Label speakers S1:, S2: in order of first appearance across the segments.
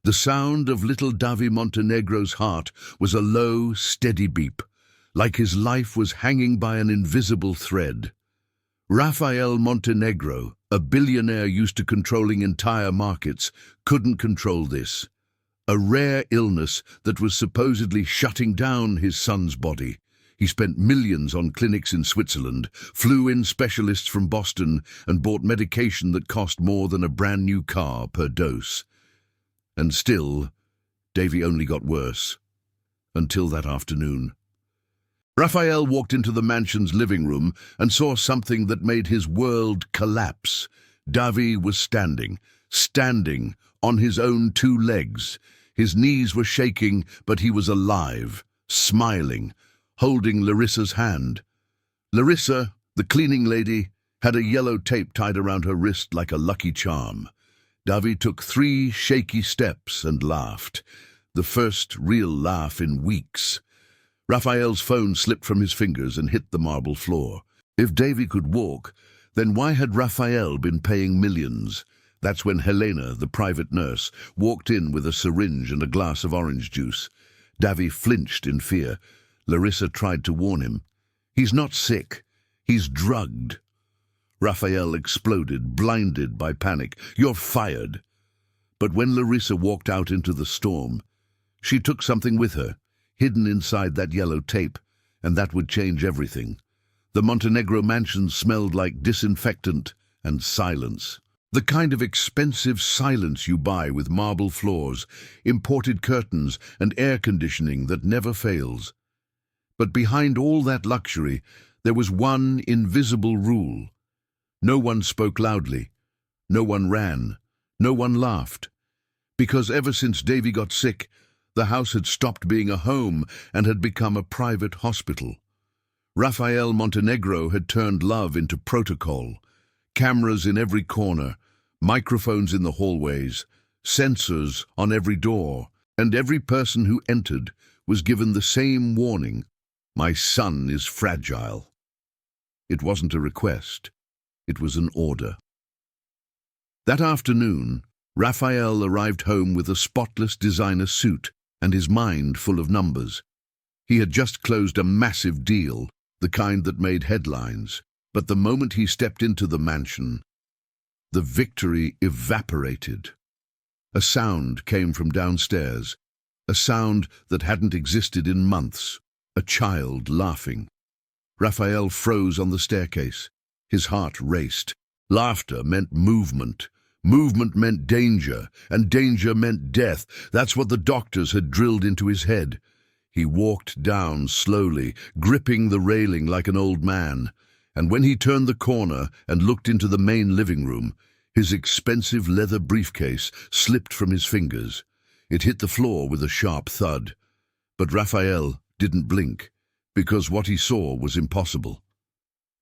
S1: The sound of little Davy Montenegro's heart was a low, steady beep, like his life was hanging by an invisible thread. Rafael Montenegro, a billionaire used to controlling entire markets, couldn't control this. A rare illness that was supposedly shutting down his son's body. He spent millions on clinics in Switzerland, flew in specialists from Boston, and bought medication that cost more than a brand new car per dose. And still, Davy only got worse. Until that afternoon. Raphael walked into the mansion's living room and saw something that made his world collapse. Davy was standing on his own two legs. His knees were shaking, but he was alive, smiling, holding Larissa's hand. Larissa, the cleaning lady, had a yellow tape tied around her wrist like a lucky charm. Davy took 3 shaky steps and laughed, the first real laugh in weeks. Raphael's phone slipped from his fingers and hit the marble floor. If Davy could walk, then why had Raphael been paying millions? That's when Helena, the private nurse, walked in with a syringe and a glass of orange juice. Davy flinched in fear. Larissa tried to warn him. He's not sick. He's drugged. Raphael exploded, blinded by panic. You're fired. But when Larissa walked out into the storm, she took something with her, hidden inside that yellow tape, and that would change everything. The Montenegro mansion smelled like disinfectant and silence. The kind of expensive silence you buy with marble floors, imported curtains, and air conditioning that never fails. But behind all that luxury, there was one invisible rule. No one spoke loudly. No one ran. No one laughed. Because ever since Davy got sick, the house had stopped being a home and had become a private hospital. Rafael Montenegro had turned love into protocol. Cameras in every corner, microphones in the hallways, sensors on every door, and every person who entered was given the same warning: my son is fragile. It wasn't a request. It was an order. That afternoon, Raphael arrived home with a spotless designer suit and his mind full of numbers. He had just closed a massive deal, the kind that made headlines, but the moment he stepped into the mansion, the victory evaporated. A sound came from downstairs, a sound that hadn't existed in months, a child laughing. Raphael froze on the staircase. His heart raced. Laughter meant movement. Movement meant danger, and danger meant death. That's what the doctors had drilled into his head. He walked down slowly, gripping the railing like an old man. And when he turned the corner and looked into the main living room, his expensive leather briefcase slipped from his fingers. It hit the floor with a sharp thud. But Raphael didn't blink, because what he saw was impossible.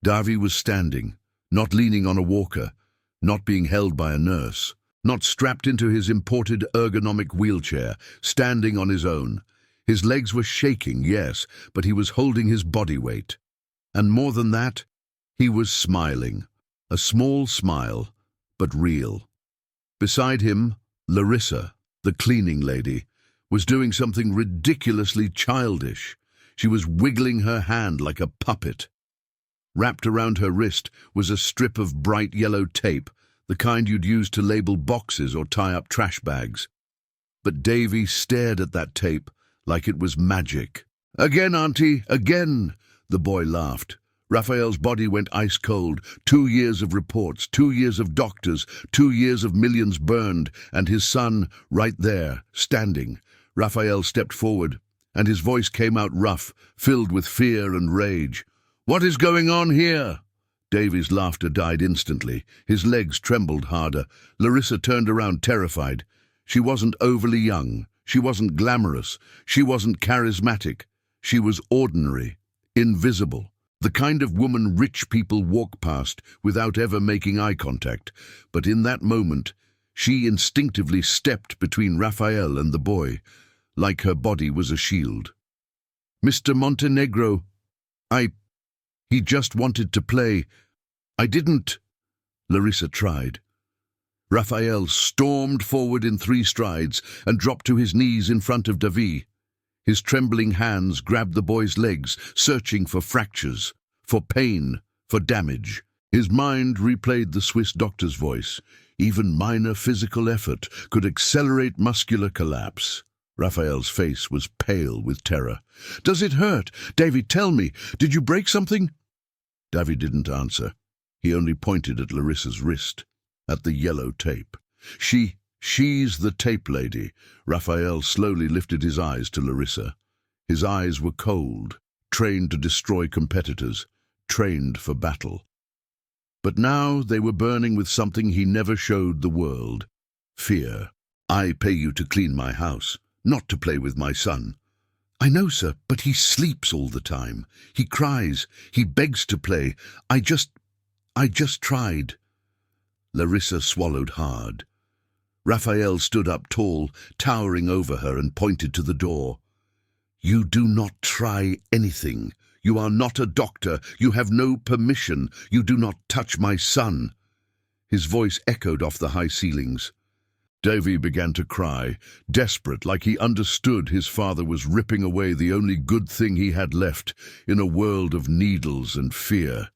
S1: Davy was standing, not leaning on a walker, not being held by a nurse, not strapped into his imported ergonomic wheelchair, standing on his own. His legs were shaking, yes, but he was holding his body weight. And more than that, he was smiling. A small smile, but real. Beside him, Larissa, the cleaning lady, was doing something ridiculously childish. She was wiggling her hand like a puppet. Wrapped around her wrist was a strip of bright yellow tape, the kind you'd use to label boxes or tie up trash bags. But Davy stared at that tape like it was magic. "Again, Auntie, again!" the boy laughed. Raphael's body went ice cold. 2 years of reports, 2 years of doctors, 2 years of millions burned, and his son right there, standing. Raphael stepped forward, and his voice came out rough, filled with fear and rage. "What is going on here?" Davy's laughter died instantly. His legs trembled harder. Larissa turned around terrified. She wasn't overly young. She wasn't glamorous. She wasn't charismatic. She was ordinary, invisible. The kind of woman rich people walk past without ever making eye contact. But in that moment, she instinctively stepped between Raphael and the boy, like her body was a shield. "Mr. Montenegro, he just wanted to play. I didn't." Larissa tried. Raphael stormed forward in 3 strides and dropped to his knees in front of David. His trembling hands grabbed the boy's legs, searching for fractures, for pain, for damage. His mind replayed the Swiss doctor's voice. Even minor physical effort could accelerate muscular collapse. Raphael's face was pale with terror. "Does it hurt? Davy, tell me, did you break something?" Davy didn't answer. He only pointed at Larissa's wrist, at the yellow tape. She's the tape lady." Raphael slowly lifted his eyes to Larissa. His eyes were cold, trained to destroy competitors, trained for battle. But now they were burning with something he never showed the world: fear. "I pay you to clean my house, not to play with my son." "I know, sir, but he sleeps all the time. He cries, he begs to play. I just tried." Larissa swallowed hard. Raphael stood up tall, towering over her, and pointed to the door. "You do not try anything. You are not a doctor. You have no permission. You do not touch my son." His voice echoed off the high ceilings. Davy began to cry, desperate, like he understood his father was ripping away the only good thing he had left in a world of needles and fear.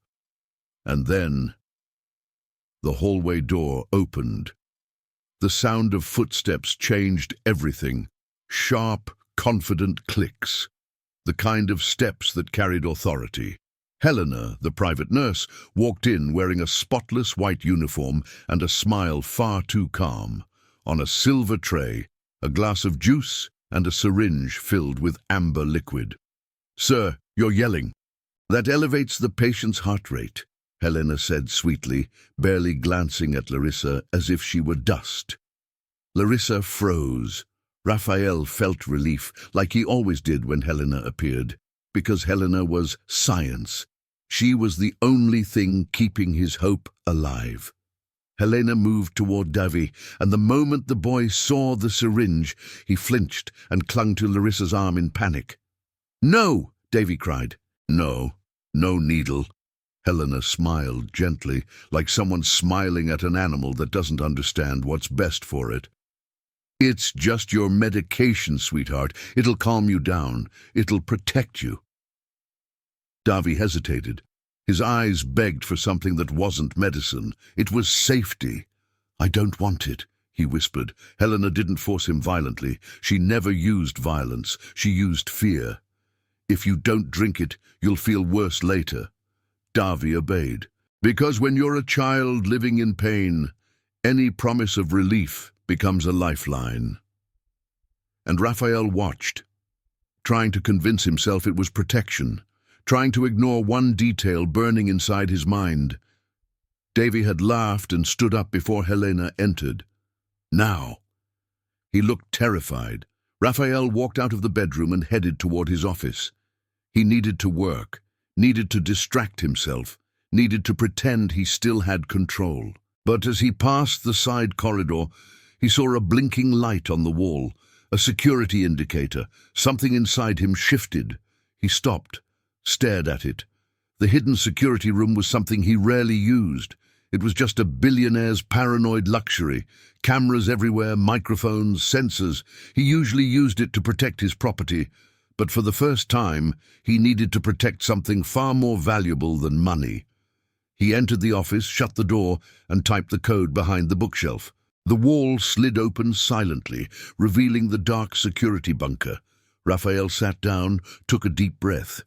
S1: And then the hallway door opened. The sound of footsteps changed everything. Sharp, confident clicks. The kind of steps that carried authority. Helena, the private nurse, walked in wearing a spotless white uniform and a smile far too calm. On a silver tray, a glass of juice and a syringe filled with amber liquid. "Sir, you're yelling. That elevates the patient's heart rate," Helena said sweetly, barely glancing at Larissa as if she were dust. Larissa froze. Raphael felt relief, like he always did when Helena appeared, because Helena was science. She was the only thing keeping his hope alive. Helena moved toward Davy, and the moment the boy saw the syringe, he flinched and clung to Larissa's arm in panic. "No!" Davy cried. "No needle." Helena smiled gently, like someone smiling at an animal that doesn't understand what's best for it. "It's just your medication, sweetheart. It'll calm you down. It'll protect you." Davy hesitated. His eyes begged for something that wasn't medicine. It was safety. "I don't want it," he whispered. Helena didn't force him violently. She never used violence. She used fear. "If you don't drink it, you'll feel worse later." Davy obeyed. Because when you're a child living in pain, any promise of relief becomes a lifeline. And Raphael watched, trying to convince himself it was protection, trying to ignore one detail burning inside his mind. Davy had laughed and stood up before Helena entered. Now. He looked terrified. Raphael walked out of the bedroom and headed toward his office. He needed to work, needed to distract himself, needed to pretend he still had control. But as he passed the side corridor, he saw a blinking light on the wall, a security indicator. Something inside him shifted. He stopped, stared at it. The hidden security room was something he rarely used. It was just a billionaire's paranoid luxury. Cameras everywhere, microphones, sensors. He usually used it to protect his property, but for the first time, he needed to protect something far more valuable than money. He entered the office, shut the door, and typed the code behind the bookshelf. The wall slid open silently, revealing the dark security bunker. Raphael sat down, took a deep breath.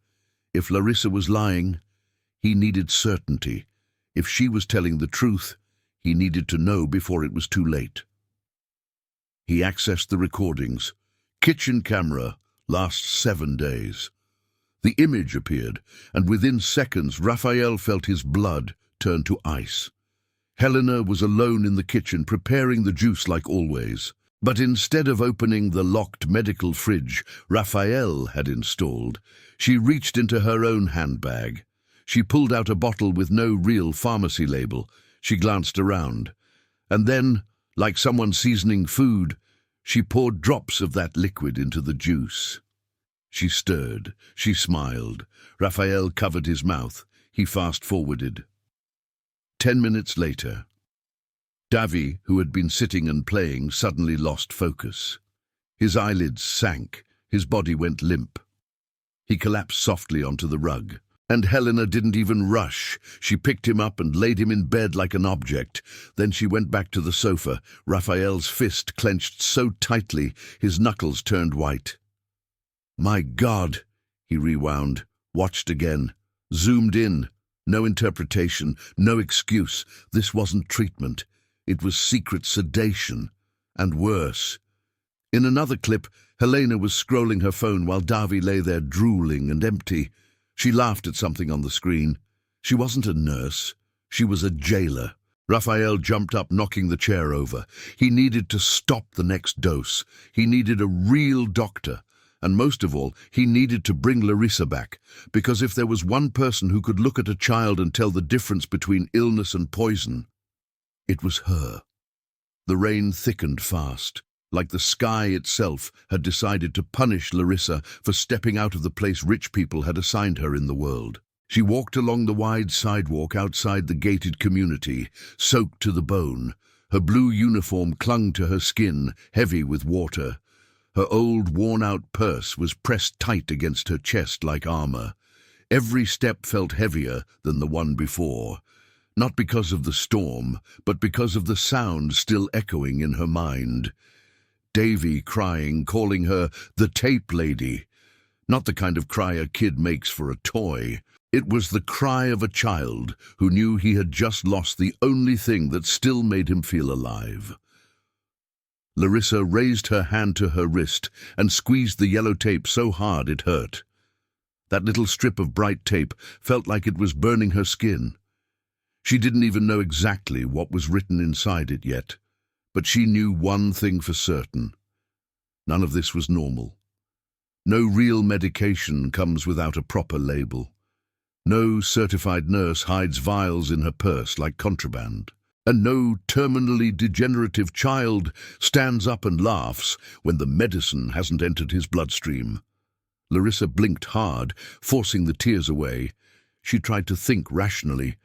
S1: If Larissa was lying, he needed certainty. If she was telling the truth, he needed to know before it was too late. He accessed the recordings. Kitchen camera, last 7 days. The image appeared, and within seconds Raphael felt his blood turn to ice. Helena was alone in the kitchen, preparing the juice like always. But instead of opening the locked medical fridge Raphael had installed, she reached into her own handbag. She pulled out a bottle with no real pharmacy label. She glanced around. And then, like someone seasoning food, she poured drops of that liquid into the juice. She stirred. She smiled. Raphael covered his mouth. He fast-forwarded. 10 minutes later. Davy, who had been sitting and playing, suddenly lost focus. His eyelids sank, his body went limp. He collapsed softly onto the rug. And Helena didn't even rush. She picked him up and laid him in bed like an object. Then she went back to the sofa, Raphael's fist clenched so tightly his knuckles turned white. "My God," he rewound, watched again, zoomed in. No interpretation, no excuse. This wasn't treatment. It was secret sedation. And worse. In another clip, Helena was scrolling her phone while Davy lay there drooling and empty. She laughed at something on the screen. She wasn't a nurse. She was a jailer. Raphael jumped up, knocking the chair over. He needed to stop the next dose. He needed a real doctor. And most of all, he needed to bring Larissa back. Because if there was one person who could look at a child and tell the difference between illness and poison, it was her. The rain thickened fast, like the sky itself had decided to punish Larissa for stepping out of the place rich people had assigned her in the world. She walked along the wide sidewalk outside the gated community, soaked to the bone. Her blue uniform clung to her skin, heavy with water. Her old, worn-out purse was pressed tight against her chest like armor. Every step felt heavier than the one before, not because of the storm, but because of the sound still echoing in her mind. Davy crying, calling her the tape lady. Not the kind of cry a kid makes for a toy. It was the cry of a child who knew he had just lost the only thing that still made him feel alive. Larissa raised her hand to her wrist and squeezed the yellow tape so hard it hurt. That little strip of bright tape felt like it was burning her skin. She didn't even know exactly what was written inside it yet, but she knew one thing for certain. None of this was normal. No real medication comes without a proper label. No certified nurse hides vials in her purse like contraband. And no terminally degenerative child stands up and laughs when the medicine hasn't entered his bloodstream. Larissa blinked hard, forcing the tears away. She tried to think rationally.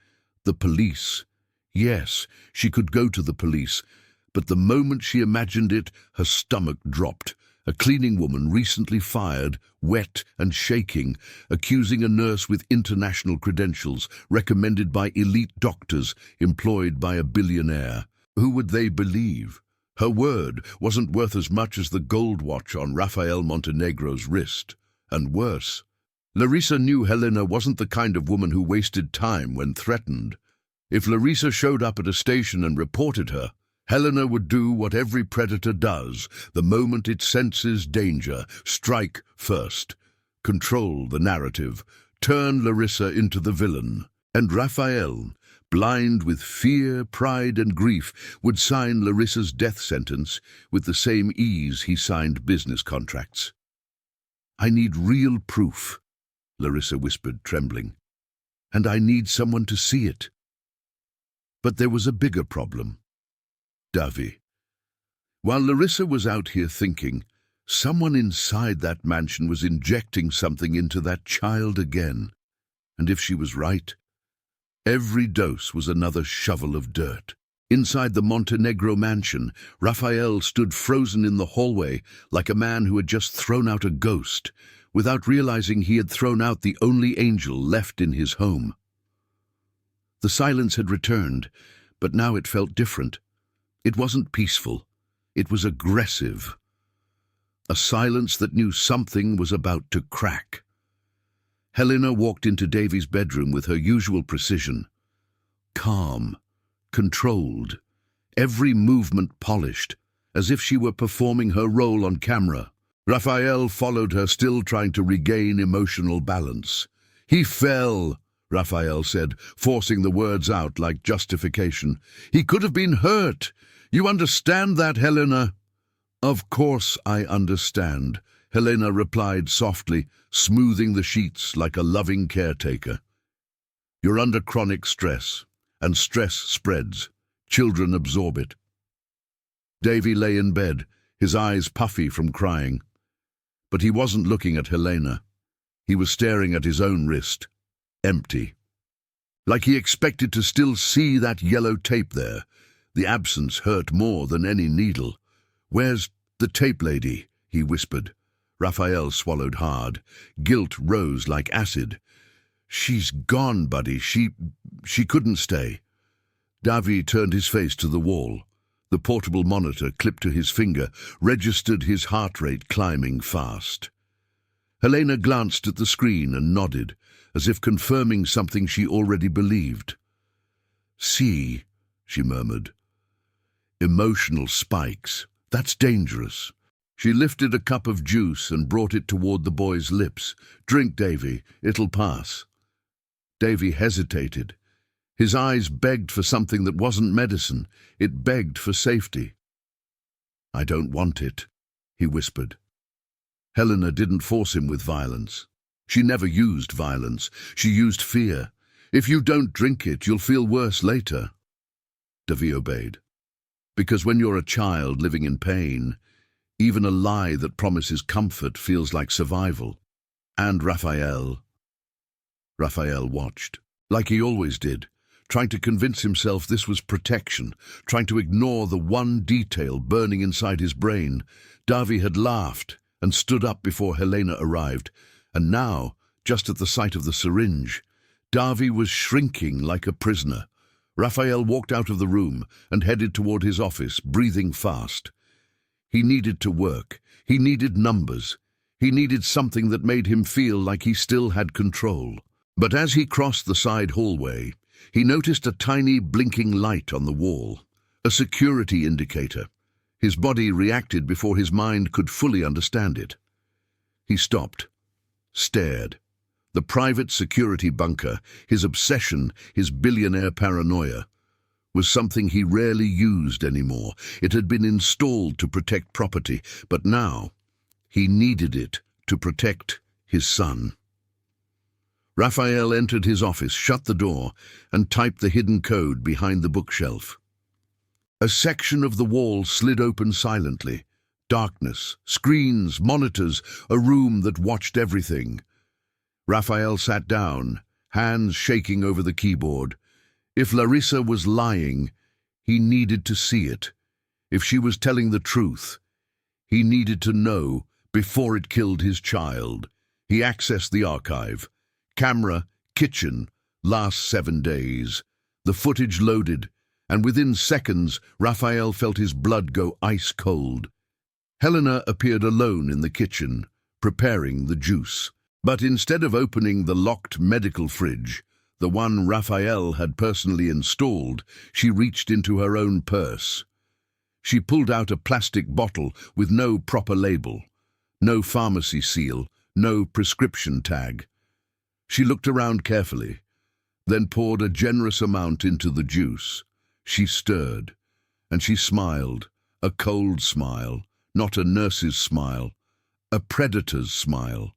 S1: The police. Yes, she could go to the police, but the moment she imagined it, her stomach dropped. A cleaning woman recently fired, wet and shaking, accusing a nurse with international credentials, recommended by elite doctors, employed by a billionaire. Who would they believe? Her word wasn't worth as much as the gold watch on Rafael Montenegro's wrist. And worse, Larissa knew Helena wasn't the kind of woman who wasted time when threatened. If Larissa showed up at a station and reported her, Helena would do what every predator does the moment it senses danger: strike first, control the narrative, turn Larissa into the villain. And Raphael, blind with fear, pride, and grief, would sign Larissa's death sentence with the same ease he signed business contracts. "I need real proof," Larissa whispered, trembling. "And I need someone to see it." But there was a bigger problem. Davy. While Larissa was out here thinking, someone inside that mansion was injecting something into that child again. And if she was right, every dose was another shovel of dirt. Inside the Montenegro mansion, Raphael stood frozen in the hallway like a man who had just thrown out a ghost, without realizing he had thrown out the only angel left in his home. The silence had returned, but now it felt different. It wasn't peaceful. It was aggressive. A silence that knew something was about to crack. Helena walked into Davy's bedroom with her usual precision. Calm, controlled, every movement polished, as if she were performing her role on camera. Raphael followed her, still trying to regain emotional balance. "He fell," Raphael said, forcing the words out like justification. "He could have been hurt. You understand that, Helena?" "Of course I understand," Helena replied softly, smoothing the sheets like a loving caretaker. "You're under chronic stress, and stress spreads. Children absorb it." Davy lay in bed, his eyes puffy from crying. But he wasn't looking at Helena. He was staring at his own wrist, empty. Like he expected to still see that yellow tape there, The absence hurt more than any needle. "Where's the tape lady?" he whispered. Raphael swallowed hard. Guilt rose like acid. "She's gone, buddy. She couldn't stay." Davi turned his face to the wall. The portable monitor, clipped to his finger, registered his heart rate climbing fast. Helena glanced at the screen and nodded, as if confirming something she already believed. "See," she murmured. "Emotional spikes. That's dangerous." She lifted a cup of juice and brought it toward the boy's lips. "Drink, Davy. It'll pass." Davy hesitated. His eyes begged for something that wasn't medicine. It begged for safety. "I don't want it," he whispered. Helena didn't force him with violence. She never used violence. She used fear. "If you don't drink it, you'll feel worse later." Davy obeyed. Because when you're a child living in pain, even a lie that promises comfort feels like survival. And Raphael watched, like he always did, trying to convince himself this was protection, trying to ignore the one detail burning inside his brain. Davi had laughed and stood up before Helena arrived, and now, just at the sight of the syringe, Davi was shrinking like a prisoner. Raphael walked out of the room and headed toward his office, breathing fast. He needed to work. He needed numbers. He needed something that made him feel like he still had control. But as he crossed the side hallway, he noticed a tiny blinking light on the wall, a security indicator. His body reacted before his mind could fully understand it. He stopped, stared. The private security bunker, his obsession, his billionaire paranoia, was something he rarely used anymore. It had been installed to protect property, but now he needed it to protect his son. Raphael entered his office, shut the door, and typed the hidden code behind the bookshelf. A section of the wall slid open silently. Darkness, screens, monitors, a room that watched everything. Raphael sat down, hands shaking over the keyboard. If Larissa was lying, he needed to see it. If she was telling the truth, he needed to know before it killed his child. He accessed the archive. Camera, kitchen, last 7 days. The footage loaded, and within seconds, Raphael felt his blood go ice cold. Helena appeared alone in the kitchen, preparing the juice. But instead of opening the locked medical fridge, the one Raphael had personally installed, she reached into her own purse. She pulled out a plastic bottle with no proper label, no pharmacy seal, no prescription tag. She looked around carefully, then poured a generous amount into the juice. She stirred, and she smiled, a cold smile, not a nurse's smile, a predator's smile.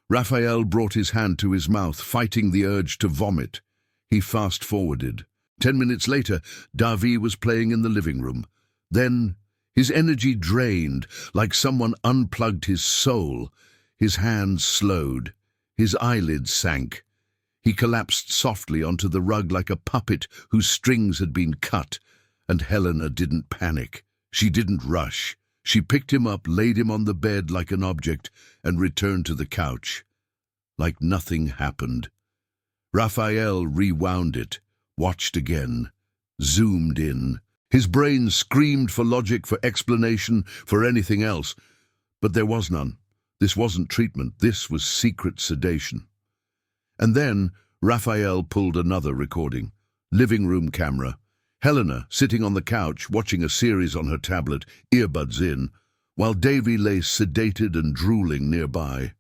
S1: Raphael brought his hand to his mouth, fighting the urge to vomit. He fast-forwarded. 10 minutes later, Davi was playing in the living room. Then, his energy drained, like someone unplugged his soul. His hands slowed. His eyelids sank. He collapsed softly onto the rug like a puppet whose strings had been cut. And Helena didn't panic. She didn't rush. She picked him up, laid him on the bed like an object, and returned to the couch. Like nothing happened. Raphael rewound it, watched again, zoomed in. His brain screamed for logic, for explanation, for anything else. But there was none. This wasn't treatment. This was secret sedation. And then Raphael pulled another recording. Living room camera. Helena, sitting on the couch, watching a series on her tablet, earbuds in, while Davy lay sedated and drooling nearby.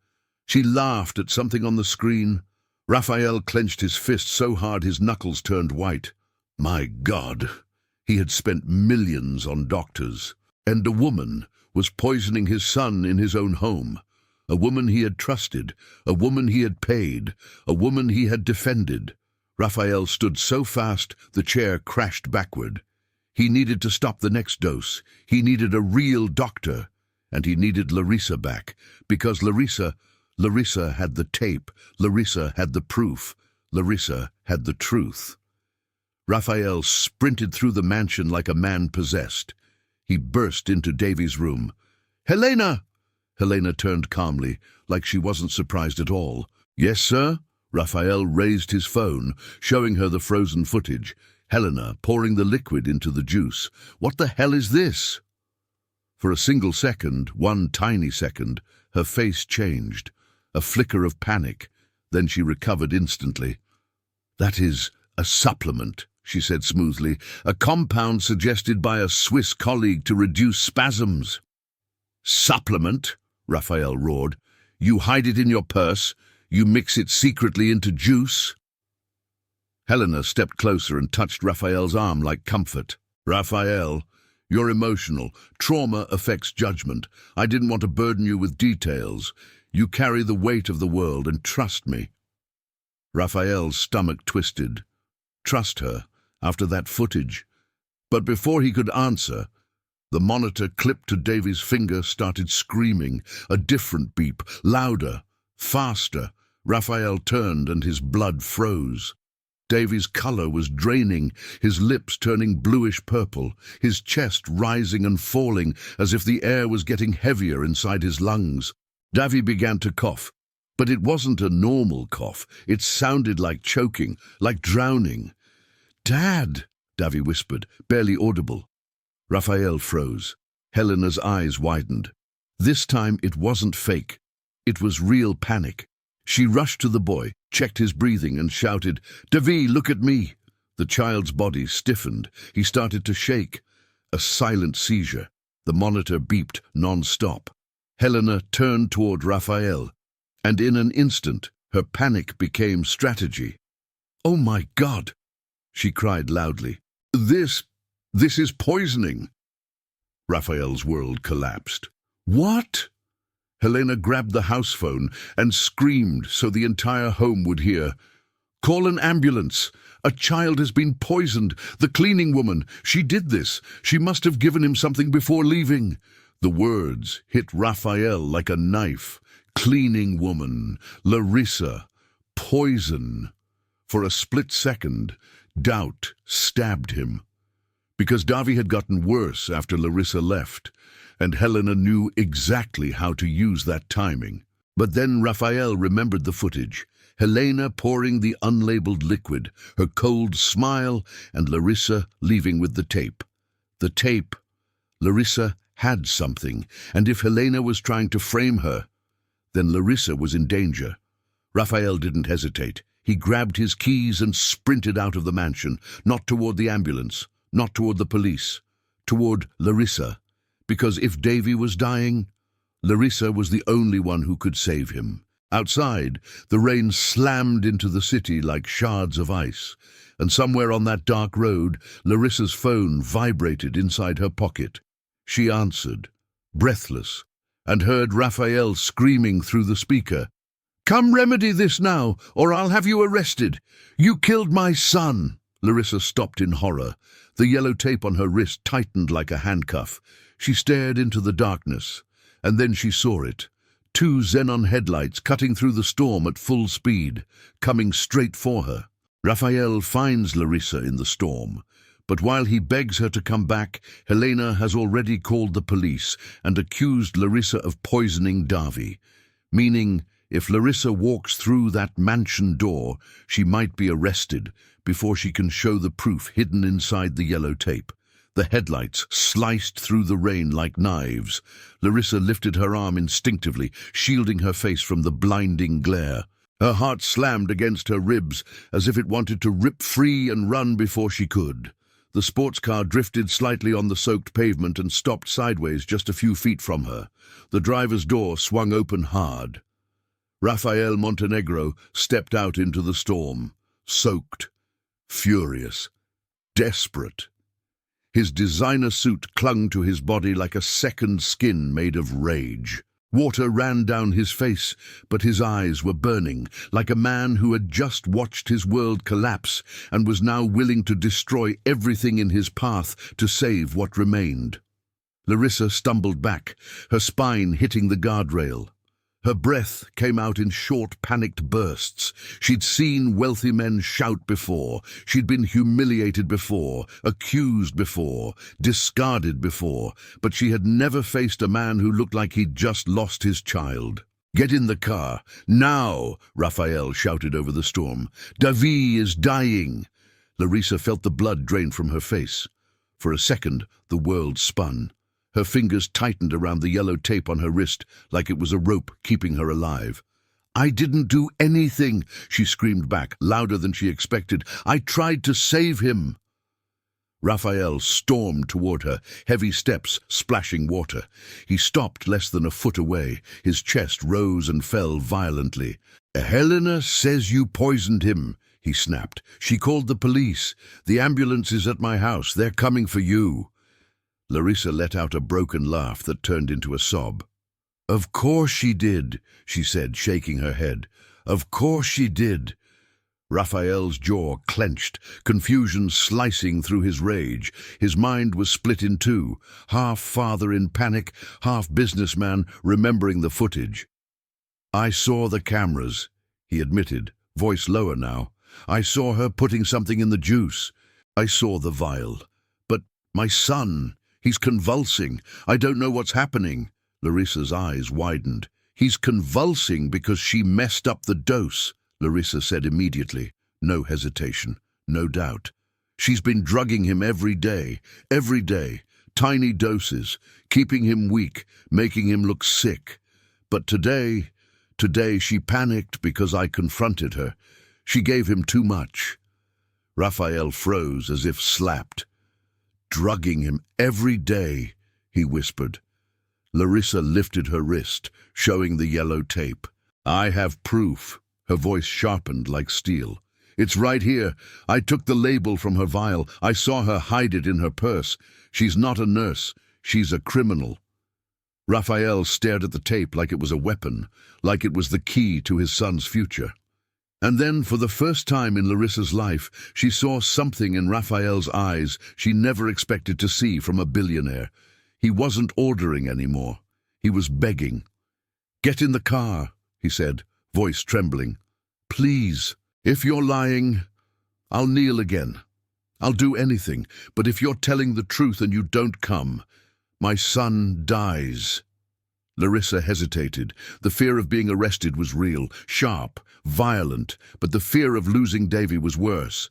S1: She laughed at something on the screen. Raphael clenched his fist so hard his knuckles turned white. My God! He had spent millions on doctors. And a woman was poisoning his son in his own home. A woman he had trusted, a woman he had paid, a woman he had defended. Raphael stood so fast the chair crashed backward. He needed to stop the next dose. He needed a real doctor. And he needed Larissa back, because Larissa had the tape. Larissa had the proof. Larissa had the truth. Raphael sprinted through the mansion like a man possessed. He burst into Davy's room. "Helena!" Helena turned calmly, like she wasn't surprised at all. "Yes, sir?" Raphael raised his phone, showing her the frozen footage. Helena pouring the liquid into the juice. "What the hell is this?" For a single second, one tiny second, her face changed. A flicker of panic. Then she recovered instantly. "That is a supplement," she said smoothly. "A compound suggested by a Swiss colleague to reduce spasms." "Supplement?" Raphael roared. "You hide it in your purse? You mix it secretly into juice?" Helena stepped closer and touched Raphael's arm like comfort. "Raphael, you're emotional. Trauma affects judgment. I didn't want to burden you with details. You carry the weight of the world, and trust me." Raphael's stomach twisted. Trust her, after that footage. But before he could answer, the monitor clipped to Davy's finger started screaming, a different beep, louder, faster. Raphael turned and his blood froze. Davy's color was draining, his lips turning bluish-purple, his chest rising and falling as if the air was getting heavier inside his lungs. Davy began to cough, but it wasn't a normal cough. It sounded like choking, like drowning. "Dad," Davy whispered, barely audible. Raphael froze. Helena's eyes widened. This time it wasn't fake. It was real panic. She rushed to the boy, checked his breathing, and shouted, "Davy, look at me!" The child's body stiffened. He started to shake. A silent seizure. The monitor beeped non-stop. Helena turned toward Raphael, and in an instant, her panic became strategy. "Oh my God!" she cried loudly. This is poisoning." Raphael's world collapsed. "What?" Helena grabbed the house phone and screamed so the entire home would hear. "Call an ambulance. A child has been poisoned. The cleaning woman, she did this. She must have given him something before leaving." The words hit Raphael like a knife. Cleaning woman, Larissa, poison. For a split second, doubt stabbed him. Because Davy had gotten worse after Larissa left, and Helena knew exactly how to use that timing. But then Raphael remembered the footage. Helena pouring the unlabeled liquid, her cold smile, and Larissa leaving with the tape. The tape. Larissa had something, and if Helena was trying to frame her, then Larissa was in danger. Raphael didn't hesitate. He grabbed his keys and sprinted out of the mansion, not toward the ambulance, not toward the police, toward Larissa. Because if Davy was dying, Larissa was the only one who could save him. Outside, the rain slammed into the city like shards of ice, and somewhere on that dark road, Larissa's phone vibrated inside her pocket. She answered, breathless, and heard Raphael screaming through the speaker, "Come remedy this now, or I'll have you arrested. You killed my son." Larissa stopped in horror. The yellow tape on her wrist tightened like a handcuff. She stared into the darkness, and then she saw it. 2 xenon headlights cutting through the storm at full speed, coming straight for her. Raphael finds Larissa in the storm, but while he begs her to come back, Helena has already called the police and accused Larissa of poisoning Davy, meaning if Larissa walks through that mansion door, she might be arrested before she can show the proof hidden inside the yellow tape. The headlights sliced through the rain like knives. Larissa lifted her arm instinctively, shielding her face from the blinding glare. Her heart slammed against her ribs as if it wanted to rip free and run before she could. The sports car drifted slightly on the soaked pavement and stopped sideways just a few feet from her. The driver's door swung open hard. Rafael Montenegro stepped out into the storm, soaked, furious, desperate. His designer suit clung to his body like a second skin made of rage. Water ran down his face, but his eyes were burning, like a man who had just watched his world collapse and was now willing to destroy everything in his path to save what remained. Larissa stumbled back, her spine hitting the guardrail. Her breath came out in short, panicked bursts. She'd seen wealthy men shout before. She'd been humiliated before, accused before, discarded before, but she had never faced a man who looked like he'd just lost his child. "Get in the car, now!" Raphael shouted over the storm. "David is dying!" Larissa felt the blood drain from her face. For a second, the world spun. Her fingers tightened around the yellow tape on her wrist like it was a rope keeping her alive. "I didn't do anything," she screamed back, louder than she expected. "I tried to save him." Raphael stormed toward her, heavy steps splashing water. He stopped less than a foot away. His chest rose and fell violently. "Helena says you poisoned him," he snapped. "She called the police. The ambulance is at my house. They're coming for you." Larissa let out a broken laugh that turned into a sob. "Of course she did," she said, shaking her head. "Of course she did." Raphael's jaw clenched, confusion slicing through his rage. His mind was split in two, half father in panic, half businessman remembering the footage. "I saw the cameras," he admitted, voice lower now. "I saw her putting something in the juice. I saw the vial. But my son, he's convulsing. I don't know what's happening." Larissa's eyes widened. "He's convulsing because she messed up the dose," Larissa said immediately. No hesitation, no doubt. "She's been drugging him every day, tiny doses, keeping him weak, making him look sick. But today she panicked because I confronted her. She gave him too much." Raphael froze as if slapped. "Drugging him every day," he whispered. Larissa lifted her wrist, showing the yellow tape. "I have proof." Her voice sharpened like steel. "It's right here. I took the label from her vial. I saw her hide it in her purse. She's not a nurse. She's a criminal." Raphael stared at the tape like it was a weapon, like it was the key to his son's future. And then, for the first time in Larissa's life, she saw something in Raphael's eyes she never expected to see from a billionaire. He wasn't ordering anymore. He was begging. "Get in the car," he said, voice trembling. "Please, if you're lying, I'll kneel again. I'll do anything, but if you're telling the truth and you don't come, my son dies." Larissa hesitated. The fear of being arrested was real, sharp, violent, but the fear of losing Davy was worse.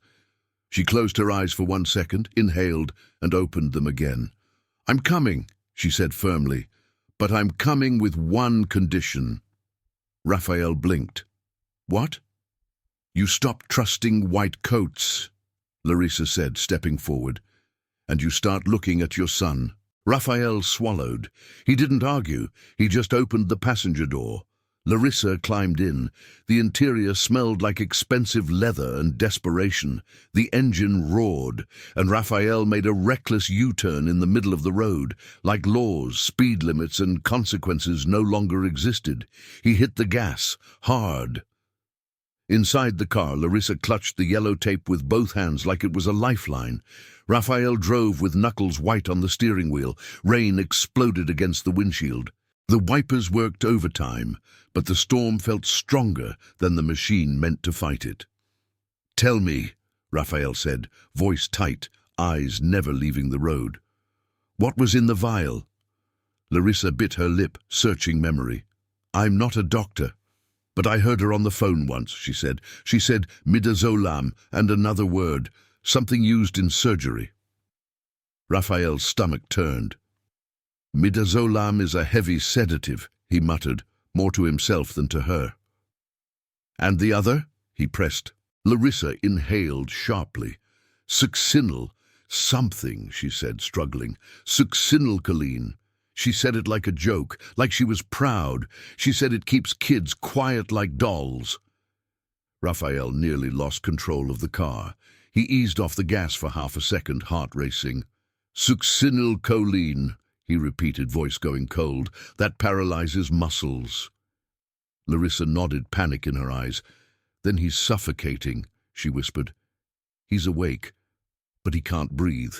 S1: She closed her eyes for 1 second, inhaled, and opened them again. "I'm coming," she said firmly, "but I'm coming with one condition." Raphael blinked. "What?" "You stop trusting white coats," Larissa said, stepping forward, "and you start looking at your son." Raphael swallowed. He didn't argue. He just opened the passenger door. Larissa climbed in. The interior smelled like expensive leather and desperation. The engine roared, and Raphael made a reckless U-turn in the middle of the road. Like laws, speed limits, and consequences no longer existed. He hit the gas, hard. Inside the car, Larissa clutched the yellow tape with both hands like it was a lifeline. Raphael drove with knuckles white on the steering wheel. Rain exploded against the windshield. The wipers worked overtime, but the storm felt stronger than the machine meant to fight it. "Tell me," Raphael said, voice tight, eyes never leaving the road. "What was in the vial?" Larissa bit her lip, searching memory. "I'm not a doctor, but I heard her on the phone once," she said. "She said midazolam and another word, something used in surgery." Raphael's stomach turned. "Midazolam is a heavy sedative," he muttered, more to himself than to her. "And the other?" he pressed. Larissa inhaled sharply. "Succinyl, something," she said, struggling. "Succinylcholine." She said it like a joke, like she was proud. She said it keeps kids quiet like dolls. Raphael nearly lost control of the car. He eased off the gas for half a second, heart racing. "Succinylcholine," he repeated, voice going cold. "That paralyzes muscles." Larissa nodded, panic in her eyes. "Then he's suffocating," she whispered. "He's awake, but he can't breathe."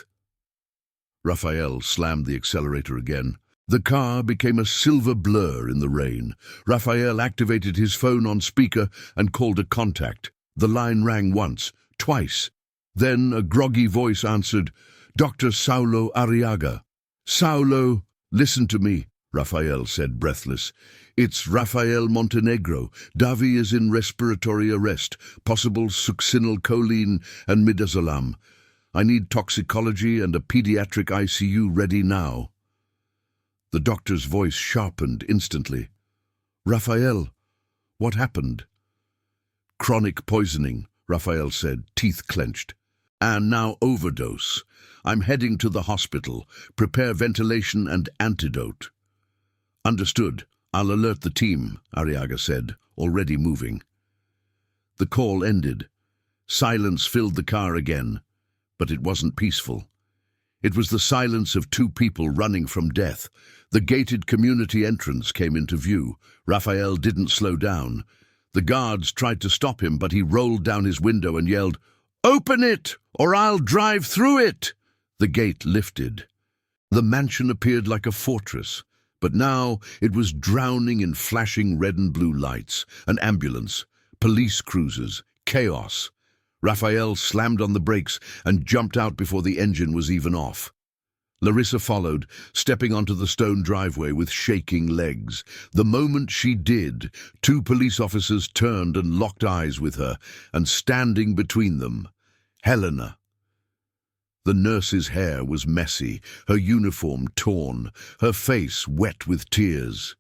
S1: Raphael slammed the accelerator again. The car became a silver blur in the rain. Raphael activated his phone on speaker and called a contact. The line rang once, twice. Then a groggy voice answered, "Dr. Saulo Arriaga." "Saulo, listen to me," Raphael said, breathless. "It's Rafael Montenegro. Davi is in respiratory arrest, possible succinylcholine and midazolam. I need toxicology and a pediatric ICU ready now." The doctor's voice sharpened instantly. "Raphael, what happened?" "Chronic poisoning," Raphael said, teeth clenched. "And now overdose. I'm heading to the hospital. Prepare ventilation and antidote." "Understood. I'll alert the team," Arriaga said, already moving. The call ended. Silence filled the car again, but it wasn't peaceful. It was the silence of two people running from death. The gated community entrance came into view. Raphael didn't slow down. The guards tried to stop him, but he rolled down his window and yelled, "Open it, or I'll drive through it!" The gate lifted. The mansion appeared like a fortress, but now it was drowning in flashing red and blue lights, an ambulance, police cruisers, chaos. Raphael slammed on the brakes and jumped out before the engine was even off. Larissa followed, stepping onto the stone driveway with shaking legs. The moment she did, two police officers turned and locked eyes with her, and standing between them, Helena. The nurse's hair was messy, her uniform torn, her face wet with tears.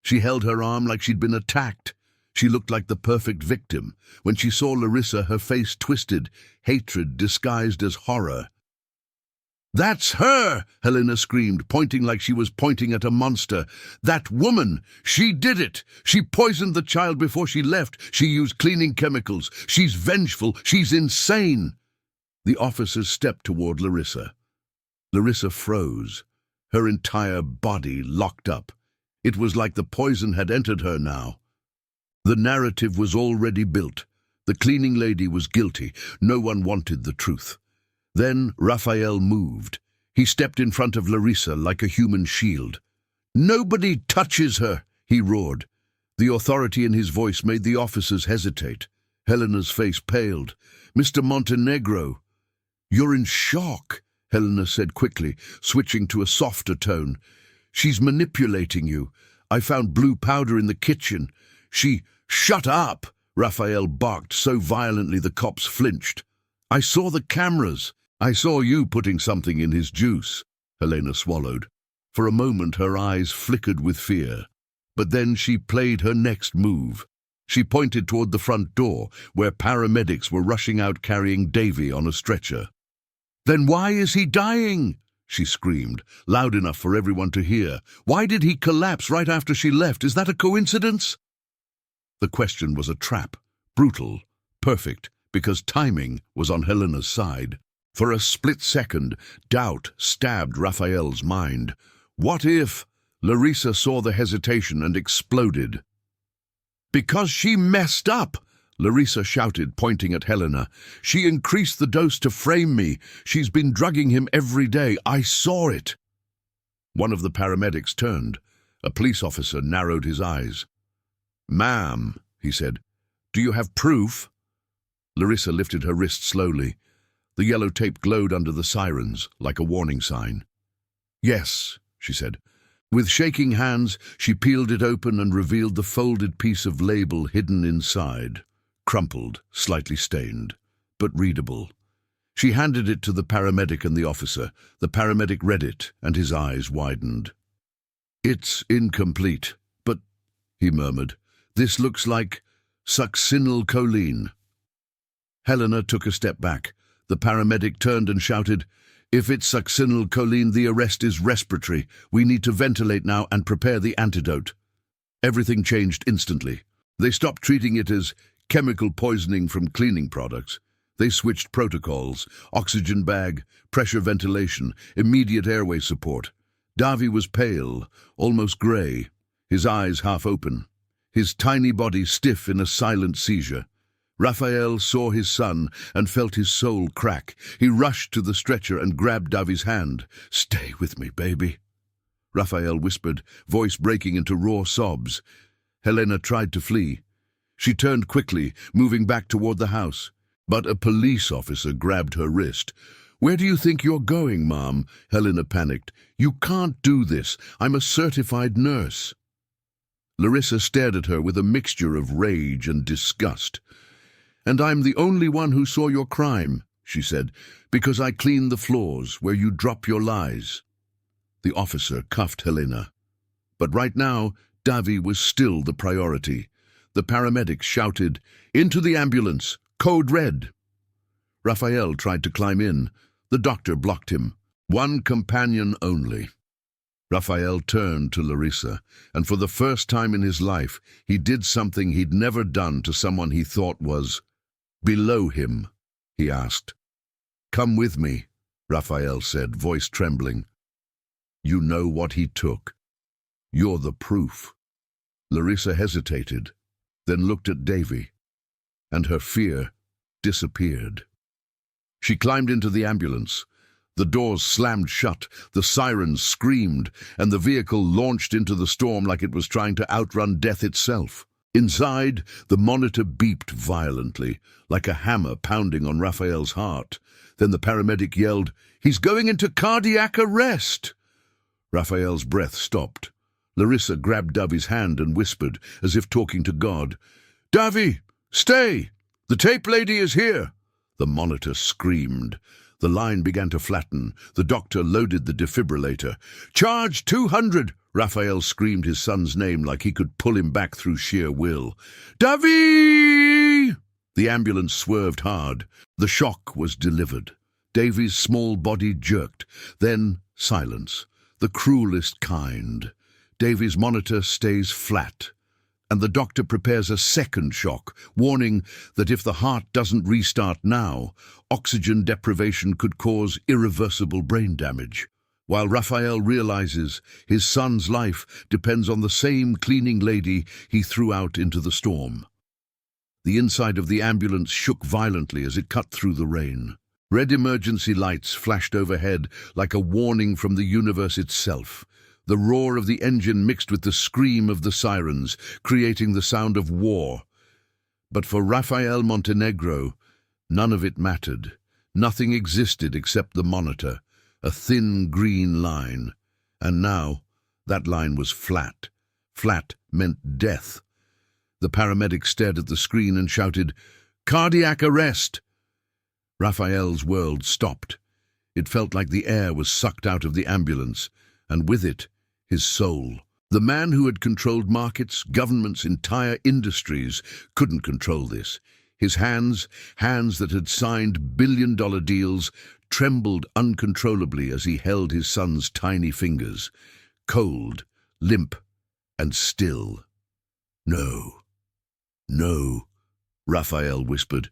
S1: She held her arm like she'd been attacked. She looked like the perfect victim. When she saw Larissa, her face twisted, hatred disguised as horror. "That's her!" Helena screamed, pointing like she was pointing at a monster. "That woman! She did it! She poisoned the child before she left. She used cleaning chemicals. She's vengeful. She's insane!" The officers stepped toward Larissa. Larissa froze, her entire body locked up. It was like the poison had entered her now. The narrative was already built. The cleaning lady was guilty. No one wanted the truth. Then Raphael moved. He stepped in front of Larissa like a human shield. "Nobody touches her!" he roared. The authority in his voice made the officers hesitate. Helena's face paled. "Mr. Montenegro." "You're in shock," Helena said quickly, switching to a softer tone. "She's manipulating you. I found blue powder in the kitchen. She—" "Shut up!" Raphael barked so violently the cops flinched. "I saw the cameras. I saw you putting something in his juice." Helena swallowed. For a moment her eyes flickered with fear. But then she played her next move. She pointed toward the front door, where paramedics were rushing out carrying Davy on a stretcher. "Then why is he dying?" she screamed, loud enough for everyone to hear. "Why did he collapse right after she left? Is that a coincidence?" The question was a trap, brutal, perfect, because timing was on Helena's side. For a split second, doubt stabbed Raphael's mind. What if? Larissa saw the hesitation and exploded. "Because she messed up!" Larissa shouted, pointing at Helena. "She increased the dose to frame me. She's been drugging him every day. I saw it." One of the paramedics turned. A police officer narrowed his eyes. "Ma'am," he said, "do you have proof?" Larissa lifted her wrist slowly. The yellow tape glowed under the sirens, like a warning sign. "Yes," she said. With shaking hands, she peeled it open and revealed the folded piece of label hidden inside. Crumpled, slightly stained, but readable. She handed it to the paramedic and the officer. The paramedic read it, and his eyes widened. "It's incomplete, but," he murmured, "this looks like succinylcholine." Helena took a step back. The paramedic turned and shouted, "If it's succinylcholine, the arrest is respiratory. We need to ventilate now and prepare the antidote." Everything changed instantly. They stopped treating it as chemical poisoning from cleaning products. They switched protocols: oxygen bag, pressure ventilation, immediate airway support. Davi was pale, almost grey, his eyes half open, his tiny body stiff in a silent seizure. Raphael saw his son and felt his soul crack. He rushed to the stretcher and grabbed Davi's hand. "Stay with me, baby." Raphael whispered, voice breaking into raw sobs. Helena tried to flee. She turned quickly, moving back toward the house. But a police officer grabbed her wrist. "Where do you think you're going, Mom?" Helena panicked. "You can't do this. I'm a certified nurse." Larissa stared at her with a mixture of rage and disgust. "And I'm the only one who saw your crime," she said, "because I clean the floors where you drop your lies." The officer cuffed Helena. But right now, Davi was still the priority. The paramedics shouted, "Into the ambulance! Code red!" Raphael tried to climb in. The doctor blocked him. One companion only. Raphael turned to Larissa, and for the first time in his life, he did something he'd never done to someone he thought was below him. He asked. "Come with me," Raphael said, voice trembling. "You know what he took. You're the proof." Larissa hesitated, then looked at Davy, and her fear disappeared. She climbed into the ambulance. The doors slammed shut, the sirens screamed, and the vehicle launched into the storm like it was trying to outrun death itself. Inside, the monitor beeped violently, like a hammer pounding on Raphael's heart. Then the paramedic yelled, "He's going into cardiac arrest!" Raphael's breath stopped. Larissa grabbed Davi's hand and whispered, as if talking to God, "Davi, stay! The tape lady is here!" The monitor screamed. The line began to flatten. The doctor loaded the defibrillator. "Charge 200!" Raphael screamed his son's name like he could pull him back through sheer will. "Davi!" The ambulance swerved hard. The shock was delivered. Davy's small body jerked. Then silence. The cruelest kind. Davy's monitor stays flat, and the doctor prepares a second shock, warning that if the heart doesn't restart now, oxygen deprivation could cause irreversible brain damage. While Raphael realizes his son's life depends on the same cleaning lady he threw out into the storm. The inside of the ambulance shook violently as it cut through the rain. Red emergency lights flashed overhead like a warning from the universe itself. The roar of the engine mixed with the scream of the sirens, creating the sound of war. But for Rafael Montenegro, none of it mattered. Nothing existed except the monitor, a thin green line. And now, that line was flat. Flat meant death. The paramedic stared at the screen and shouted, "Cardiac arrest!" Raphael's world stopped. It felt like the air was sucked out of the ambulance, and with it, his soul. The man who had controlled markets, governments, entire industries, couldn't control this. His hands that had signed billion-dollar deals, trembled uncontrollably as he held his son's tiny fingers, cold, limp, and still. "No, no," Raphael whispered,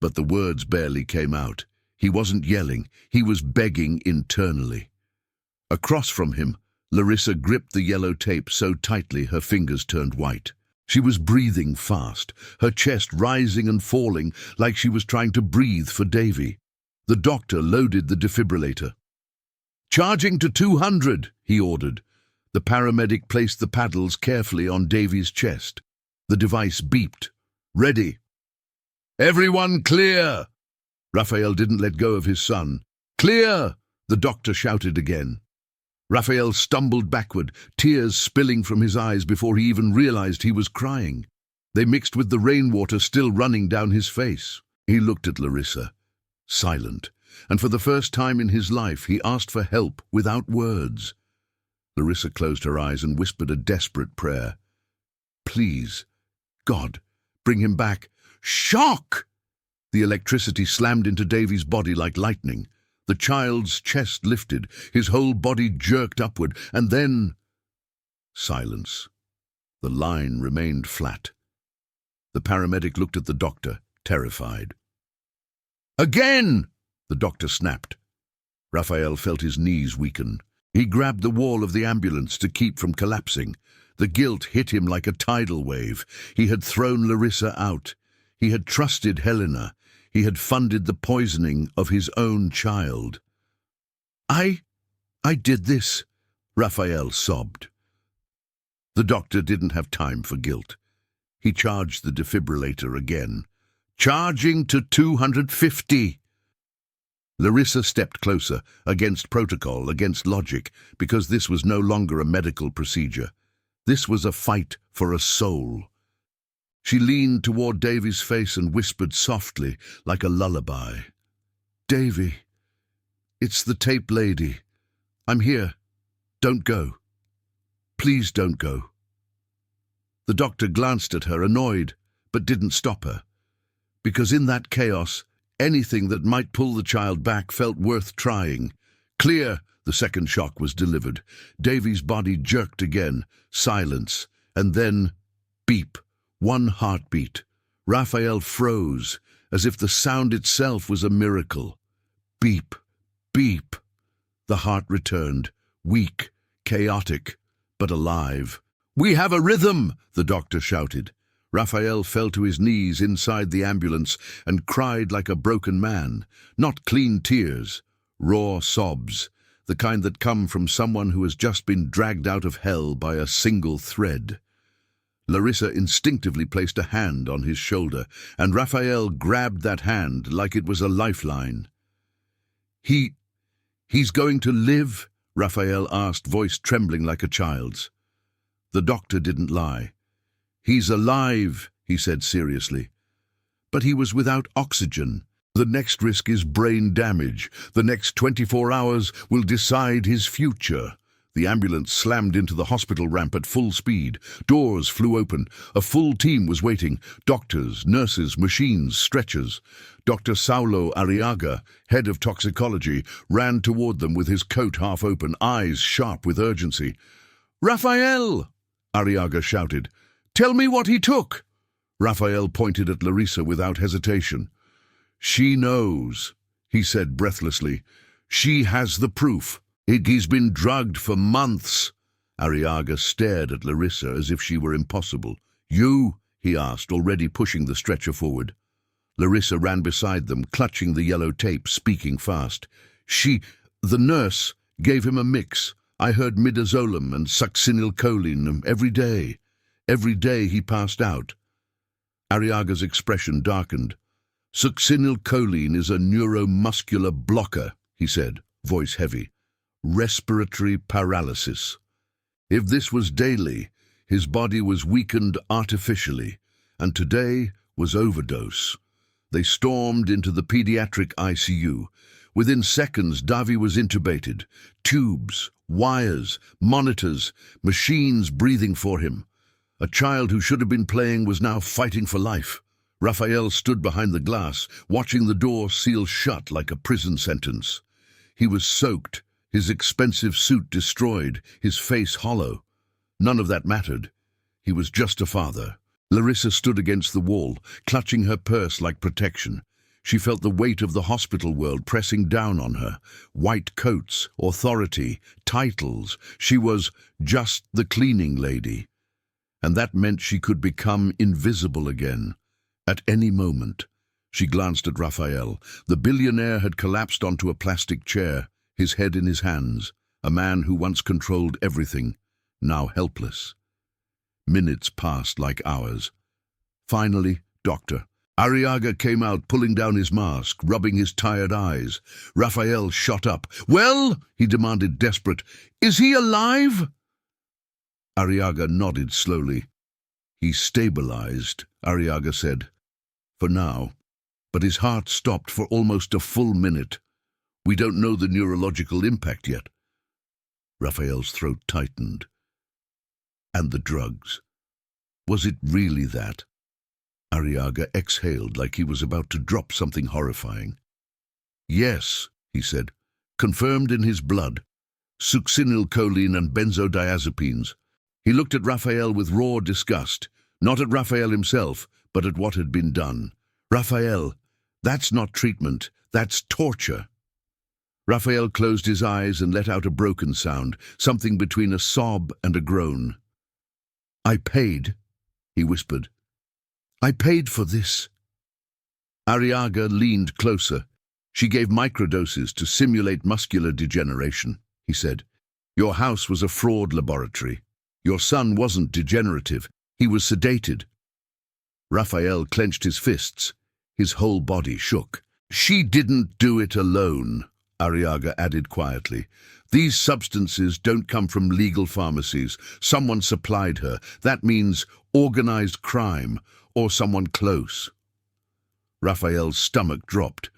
S1: but the words barely came out. He wasn't yelling, he was begging internally. Across from him, Larissa gripped the yellow tape so tightly her fingers turned white. She was breathing fast, her chest rising and falling like she was trying to breathe for Davy. The doctor loaded the defibrillator. "Charging to 200, he ordered. The paramedic placed the paddles carefully on Davy's chest. The device beeped. "Ready." "Everyone clear!" Raphael didn't let go of his son. "Clear!" the doctor shouted again. Raphael stumbled backward, tears spilling from his eyes before he even realized he was crying. They mixed with the rainwater still running down his face. He looked at Larissa, silent, and for the first time in his life he asked for help without words. Larissa closed her eyes and whispered a desperate prayer. "Please, God, bring him back." Shock! The electricity slammed into Davy's body like lightning. The child's chest lifted, his whole body jerked upward, and then silence. The line remained flat. The paramedic looked at the doctor, terrified. "Again!" the doctor snapped. Raphael felt his knees weaken. He grabbed the wall of the ambulance to keep from collapsing. The guilt hit him like a tidal wave. He had thrown Larissa out. He had trusted Helena. He had funded the poisoning of his own child. I did this," Raphael sobbed. The doctor didn't have time for guilt. He charged the defibrillator again, charging to 250. Larissa stepped closer, against protocol, against logic, because this was no longer a medical procedure. This was a fight for a soul. She leaned toward Davy's face and whispered softly, like a lullaby. "Davy, it's the tape lady. I'm here. Don't go. Please don't go." The doctor glanced at her, annoyed, but didn't stop her. Because in that chaos, anything that might pull the child back felt worth trying. Clear, the second shock was delivered. Davy's body jerked again, silence, and then beep, one heartbeat. Raphael froze, as if the sound itself was a miracle. Beep, beep. The heart returned, weak, chaotic, but alive. "We have a rhythm!" the doctor shouted. Raphael fell to his knees inside the ambulance and cried like a broken man. Not clean tears, raw sobs, the kind that come from someone who has just been dragged out of hell by a single thread. Larissa instinctively placed a hand on his shoulder, and Raphael grabbed that hand like it was a lifeline. He's going to live?" Raphael asked, voice trembling like a child's. The doctor didn't lie. "He's alive," he said seriously. "But he was without oxygen. The next risk is brain damage. The next 24 hours will decide his future." The ambulance slammed into the hospital ramp at full speed. Doors flew open. A full team was waiting. Doctors, nurses, machines, stretchers. Dr. Saulo Arriaga, head of toxicology, ran toward them with his coat half open, eyes sharp with urgency. "Raphael!" Arriaga shouted. "Tell me what he took." Raphael pointed at Larissa without hesitation. "She knows," he said breathlessly. "She has the proof. He's been drugged for months." Arriaga stared at Larissa as if she were impossible. "You?" he asked, already pushing the stretcher forward. Larissa ran beside them, clutching the yellow tape, speaking fast. The nurse, gave him a mix. I heard midazolam and succinylcholine every day. Every day he passed out." Arriaga's expression darkened. "Succinylcholine is a neuromuscular blocker," he said, voice heavy. "Respiratory paralysis. If this was daily, his body was weakened artificially, and today was overdose." They stormed into the pediatric ICU. Within seconds, Davy was intubated. Tubes, wires, monitors, machines breathing for him. A child who should have been playing was now fighting for life. Raphael stood behind the glass, watching the door seal shut like a prison sentence. He was soaked, his expensive suit destroyed, his face hollow. None of that mattered. He was just a father. Larissa stood against the wall, clutching her purse like protection. She felt the weight of the hospital world pressing down on her. White coats, authority, titles. She was just the cleaning lady. And that meant she could become invisible again. At any moment. She glanced at Raphael. The billionaire had collapsed onto a plastic chair, his head in his hands. A man who once controlled everything, now helpless. Minutes passed like hours. Finally, Doctor. Arriaga came out, pulling down his mask, rubbing his tired eyes. Raphael shot up. "Well?" he demanded, desperate. "Is he alive?" Arriaga nodded slowly. "He's stabilized," Arriaga said. "For now. But his heart stopped for almost a full minute. We don't know the neurological impact yet." Raphael's throat tightened. "And the drugs. Was it really that?" Arriaga exhaled like he was about to drop something horrifying. "Yes," he said. "Confirmed in his blood. Succinylcholine and benzodiazepines." He looked at Raphael with raw disgust, not at Raphael himself, but at what had been done. "Raphael, that's not treatment, that's torture." Raphael closed his eyes and let out a broken sound, something between a sob and a groan. "I paid," he whispered. "I paid for this." Arriaga leaned closer. "She gave microdoses to simulate muscular degeneration," he said. Your house was a fraud laboratory. Your son wasn't degenerative. He was sedated. Raphael clenched his fists. His whole body shook. She didn't do it alone, Arriaga added quietly. These substances don't come from legal pharmacies. Someone supplied her. That means organized crime, or someone close. Raphael's stomach dropped.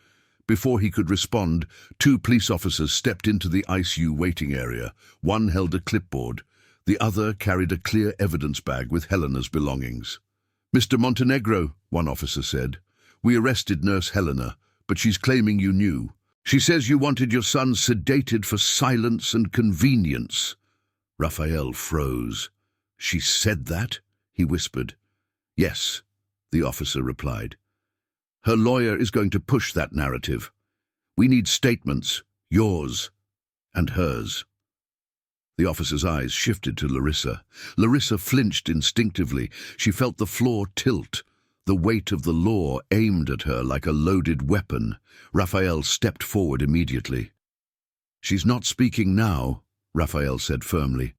S1: Before he could respond, 2 police officers stepped into the ICU waiting area. One held a clipboard. The other carried a clear evidence bag with Helena's belongings. "Mr. Montenegro," one officer said, "we arrested Nurse Helena, but she's claiming you knew. She says you wanted your son sedated for silence and convenience." Raphael froze. "She said that?" he whispered. "Yes," the officer replied. "Her lawyer is going to push that narrative. We need statements, yours and hers." The officer's eyes shifted to Larissa. Larissa flinched instinctively. She felt the floor tilt, the weight of the law aimed at her like a loaded weapon. Raphael stepped forward immediately. "She's not speaking now," Raphael said firmly.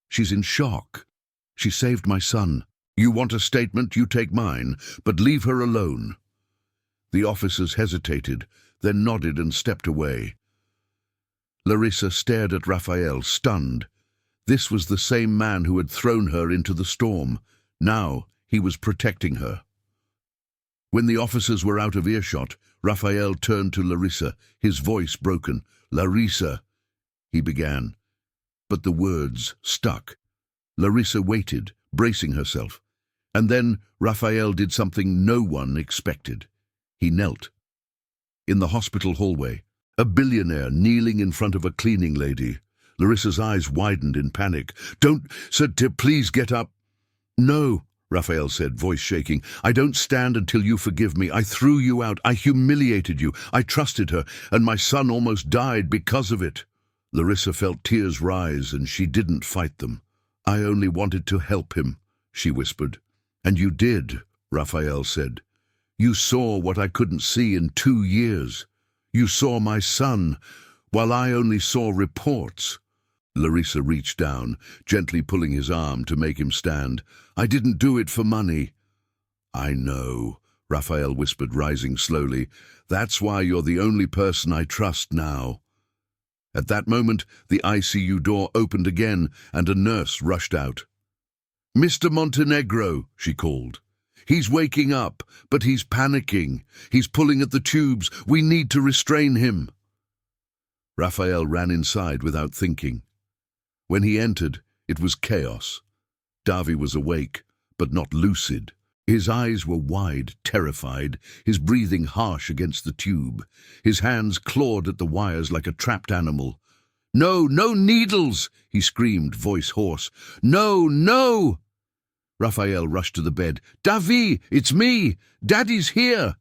S1: "She's in shock. She saved my son. You want a statement, you take mine, but leave her alone." The officers hesitated, then nodded and stepped away. Larissa stared at Raphael, stunned. This was the same man who had thrown her into the storm. Now he was protecting her. When the officers were out of earshot, Raphael turned to Larissa, his voice broken. "Larissa," he began, but the words stuck. Larissa waited, bracing herself. And then Raphael did something no one expected. He knelt. In the hospital hallway, a billionaire kneeling in front of a cleaning lady. Larissa's eyes widened in panic. "Don't, sir, please get up." "No," Raphael said, voice shaking. "I don't stand until you forgive me. I threw you out. I humiliated you. I trusted her, and my son almost died because of it." Larissa felt tears rise, and she didn't fight them. "I only wanted to help him," she whispered. "And you did," Raphael said. "You saw what I couldn't see in 2 years. You saw my son, while I only saw reports." Larissa reached down, gently pulling his arm to make him stand. "I didn't do it for money." "I know," Raphael whispered, rising slowly. "That's why you're the only person I trust now." At that moment, the ICU door opened again, and a nurse rushed out. "Mr. Montenegro," she called. "He's waking up, but he's panicking. He's pulling at the tubes. We need to restrain him." Raphael ran inside without thinking. When he entered, it was chaos. Davi was awake, but not lucid. His eyes were wide, terrified, his breathing harsh against the tube. His hands clawed at the wires like a trapped animal. "No, no needles!" he screamed, voice hoarse. "No, no!" Raphael rushed to the bed. "Davi, it's me! Daddy's here!"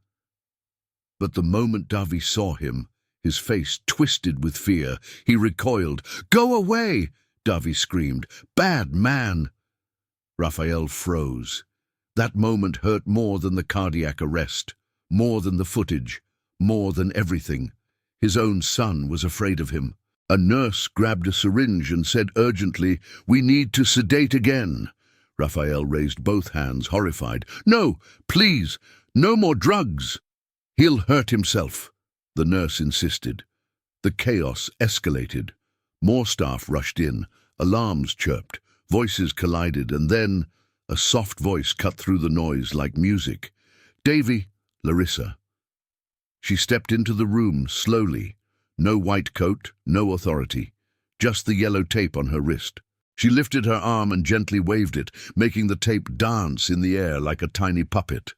S1: But the moment Davi saw him, his face twisted with fear. He recoiled. "Go away!" Davi screamed. "Bad man!" Raphael froze. That moment hurt more than the cardiac arrest, more than the footage, more than everything. His own son was afraid of him. A nurse grabbed a syringe and said urgently, "We need to sedate again." Raphael raised both hands, horrified. "No, please, no more drugs." "He'll hurt himself," the nurse insisted. The chaos escalated. More staff rushed in, alarms chirped, voices collided, and then a soft voice cut through the noise like music. "Davy, Larissa." She stepped into the room slowly. No white coat, no authority, just the yellow tape on her wrist. She lifted her arm and gently waved it, making the tape dance in the air like a tiny puppet.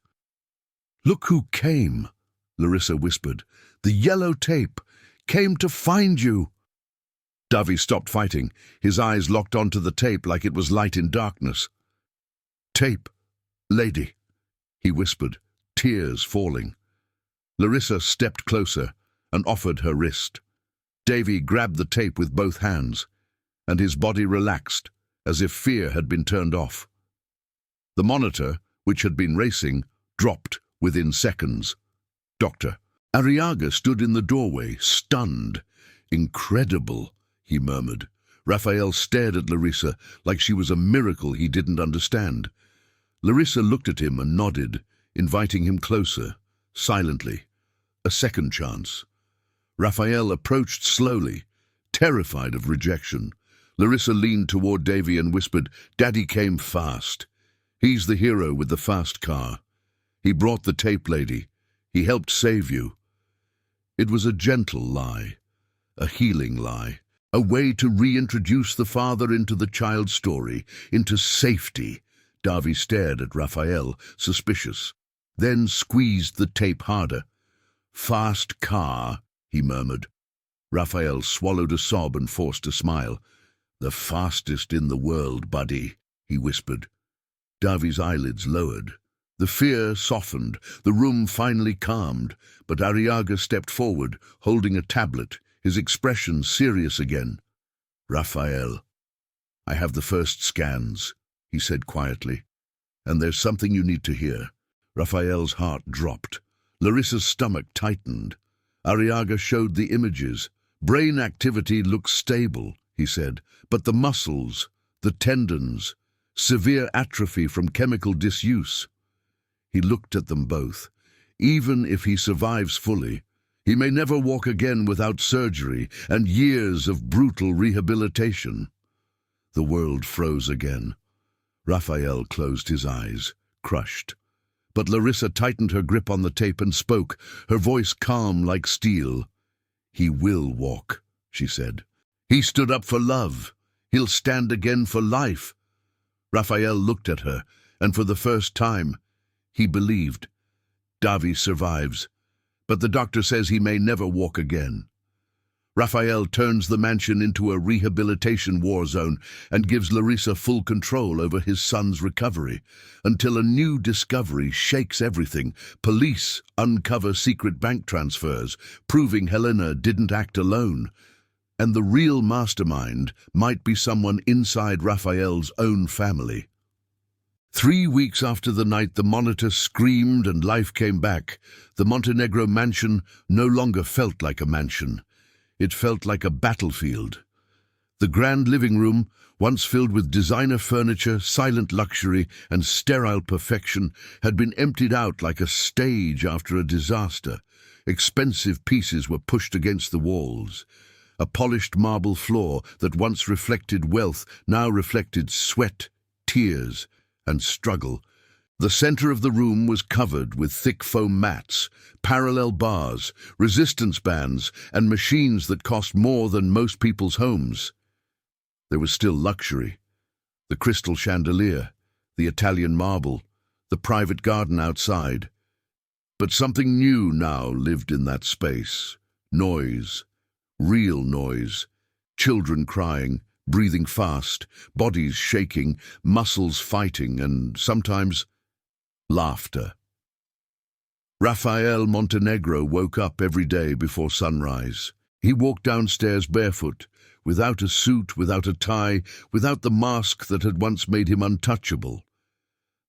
S1: "Look who came," Larissa whispered. "The yellow tape came to find you." Davi stopped fighting, his eyes locked onto the tape like it was light in darkness. "Tape, lady," he whispered, tears falling. Larissa stepped closer and offered her wrist. Davy grabbed the tape with both hands, and his body relaxed, as if fear had been turned off. The monitor, which had been racing, dropped within seconds. Dr. Arriaga stood in the doorway, stunned. "Incredible," he murmured. Raphael stared at Larissa like she was a miracle he didn't understand. Larissa looked at him and nodded, inviting him closer, silently. A second chance. Raphael approached slowly, terrified of rejection. Larissa leaned toward Davy and whispered, "Daddy came fast. He's the hero with the fast car. He brought the tape lady. He helped save you." It was a gentle lie, a healing lie, a way to reintroduce the father into the child's story, into safety. Davy stared at Raphael, suspicious, then squeezed the tape harder. "Fast car," he murmured. Raphael swallowed a sob and forced a smile. "The fastest in the world, buddy," he whispered. Davy's eyelids lowered. The fear softened, the room finally calmed, but Arriaga stepped forward, holding a tablet, his expression serious again. "Raphael, I have the first scans," he said quietly, "and there's something you need to hear." Raphael's heart dropped. Larissa's stomach tightened. Arriaga showed the images. "Brain activity looks stable," he said, "but the muscles, the tendons, severe atrophy from chemical disuse." He looked at them both. "Even if he survives fully, he may never walk again without surgery and years of brutal rehabilitation." The world froze again. Raphael closed his eyes, crushed. But Larissa tightened her grip on the tape and spoke, her voice calm like steel. "He will walk," she said. "He stood up for love. He'll stand again for life." Raphael looked at her, and for the first time, he believed. "Davy survives, but the doctor says he may never walk again." Raphael turns the mansion into a rehabilitation war zone and gives Larissa full control over his son's recovery, until a new discovery shakes everything. Police uncover secret bank transfers, proving Helena didn't act alone. And the real mastermind might be someone inside Raphael's own family. 3 weeks after the night the monitor screamed and life came back, the Montenegro mansion no longer felt like a mansion. It felt like a battlefield. The grand living room, once filled with designer furniture, silent luxury, and sterile perfection, had been emptied out like a stage after a disaster. Expensive pieces were pushed against the walls. A polished marble floor that once reflected wealth now reflected sweat, tears, and struggle. The center of the room was covered with thick foam mats, parallel bars, resistance bands, and machines that cost more than most people's homes. There was still luxury. The crystal chandelier, the Italian marble, the private garden outside. But something new now lived in that space. Noise. Real noise. Children crying, breathing fast, bodies shaking, muscles fighting, and sometimes laughter. Raphael Montenegro woke up every day before sunrise. He walked downstairs barefoot, without a suit, without a tie, without the mask that had once made him untouchable.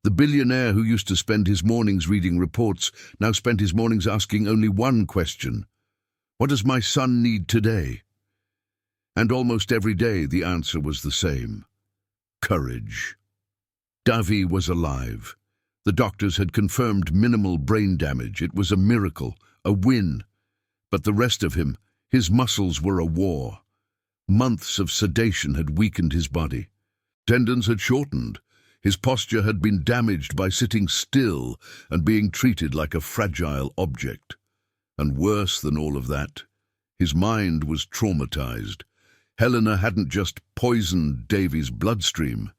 S1: The billionaire who used to spend his mornings reading reports now spent his mornings asking only one question: "What does my son need today?" And almost every day the answer was the same: courage. Davy was alive. The doctors had confirmed minimal brain damage. It was a miracle, a win. But the rest of him, his muscles were a war. Months of sedation had weakened his body. Tendons had shortened. His posture had been damaged by sitting still and being treated like a fragile object. And worse than all of that, his mind was traumatized. Helena hadn't just poisoned Davy's bloodstream.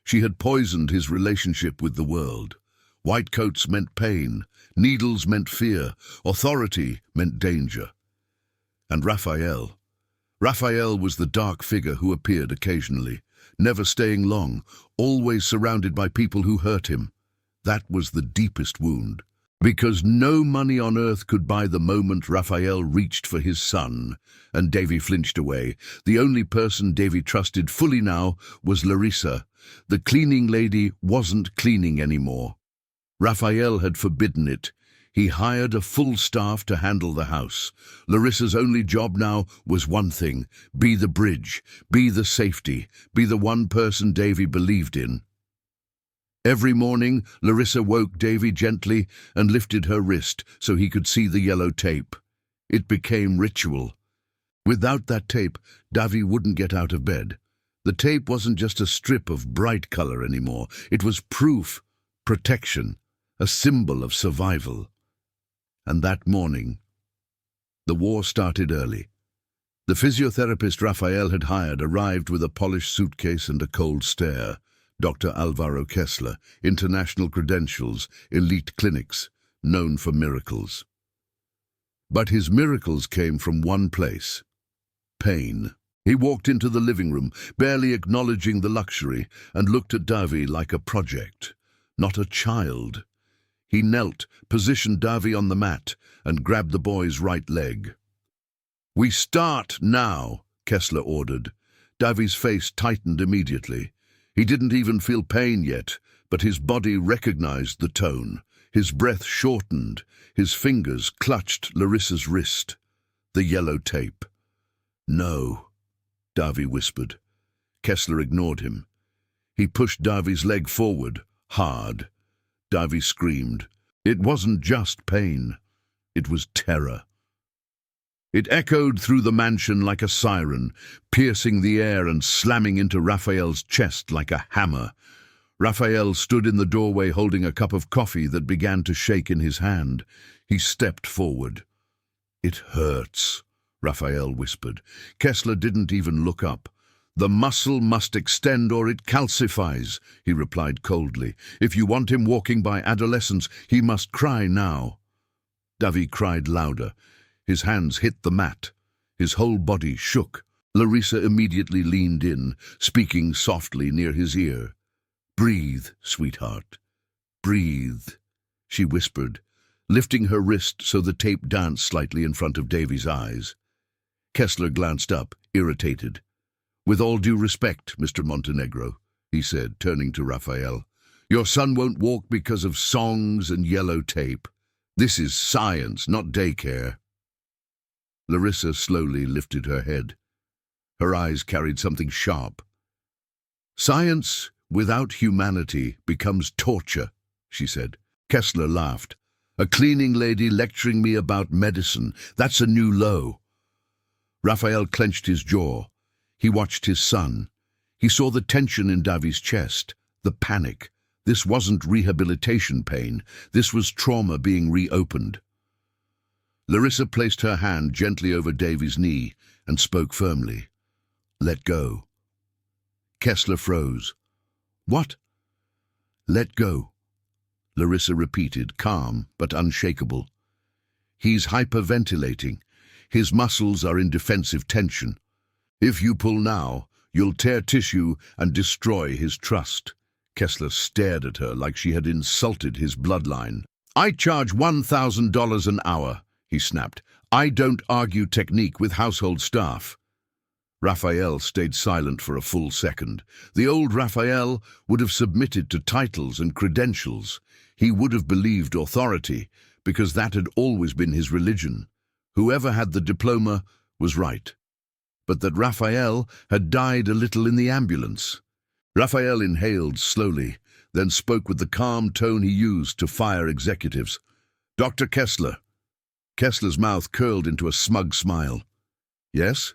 S1: She had poisoned his relationship with the world. White coats meant pain, needles meant fear, authority meant danger. And Raphael was the dark figure who appeared occasionally, never staying long, always surrounded by people who hurt him. That was the deepest wound. Because no money on earth could buy the moment Raphael reached for his son, and Davy flinched away. The only person Davy trusted fully now was Larissa. The cleaning lady wasn't cleaning anymore. Raphael had forbidden it. He hired a full staff to handle the house. Larissa's only job now was one thing: be the bridge, be the safety, be the one person Davy believed in. Every morning, Larissa woke Davy gently and lifted her wrist so he could see the yellow tape. It became ritual. Without that tape, Davy wouldn't get out of bed. The tape wasn't just a strip of bright color anymore. It was proof, protection, a symbol of survival. And that morning, the war started early. The physiotherapist Raphael had hired arrived with a polished suitcase and a cold stare. Dr. Alvaro Kessler, international credentials, elite clinics, known for miracles. But his miracles came from one place: pain. He walked into the living room, barely acknowledging the luxury, and looked at Davy like a project, not a child. He knelt, positioned Davy on the mat, and grabbed the boy's right leg. "We start now," Kessler ordered. Davy's face tightened immediately. He didn't even feel pain yet, but his body recognized the tone. His breath shortened. His fingers clutched Larissa's wrist. The yellow tape. "No," Davy whispered. Kessler ignored him. He pushed Davy's leg forward, hard. Davy screamed. It wasn't just pain. It was terror. It echoed through the mansion like a siren, piercing the air and slamming into Raphael's chest like a hammer. Raphael stood in the doorway holding a cup of coffee that began to shake in his hand. He stepped forward. "It hurts," Raphael whispered. Kessler didn't even look up. "The muscle must extend or it calcifies," he replied coldly. "If you want him walking by adolescence, he must cry now." Davy cried louder. His hands hit the mat. His whole body shook. Larissa immediately leaned in, speaking softly near his ear. "Breathe, sweetheart. Breathe," she whispered, lifting her wrist so the tape danced slightly in front of Davy's eyes. Kessler glanced up, irritated. "With all due respect, Mr. Montenegro," he said, turning to Raphael, "your son won't walk because of songs and yellow tape. This is science, not daycare." Larissa slowly lifted her head. Her eyes carried something sharp. "Science without humanity becomes torture," she said. Kessler laughed. "A cleaning lady lecturing me about medicine. That's a new low." Raphael clenched his jaw. He watched his son. He saw the tension in Davy's chest, the panic. This wasn't rehabilitation pain. This was trauma being reopened. Larissa placed her hand gently over Davy's knee and spoke firmly. "Let go." Kessler froze. "What?" "Let go," Larissa repeated, calm but unshakable. "He's hyperventilating. His muscles are in defensive tension. If you pull now, you'll tear tissue and destroy his trust." Kessler stared at her like she had insulted his bloodline. "I charge $1,000 an hour, he snapped. "I don't argue technique with household staff." Raphael stayed silent for a full second. The old Raphael would have submitted to titles and credentials. He would have believed authority, because that had always been his religion. Whoever had the diploma was right. But that Raphael had died a little in the ambulance. Raphael inhaled slowly, then spoke with the calm tone he used to fire executives. "Dr. Kessler." Kessler's mouth curled into a smug smile. "Yes?"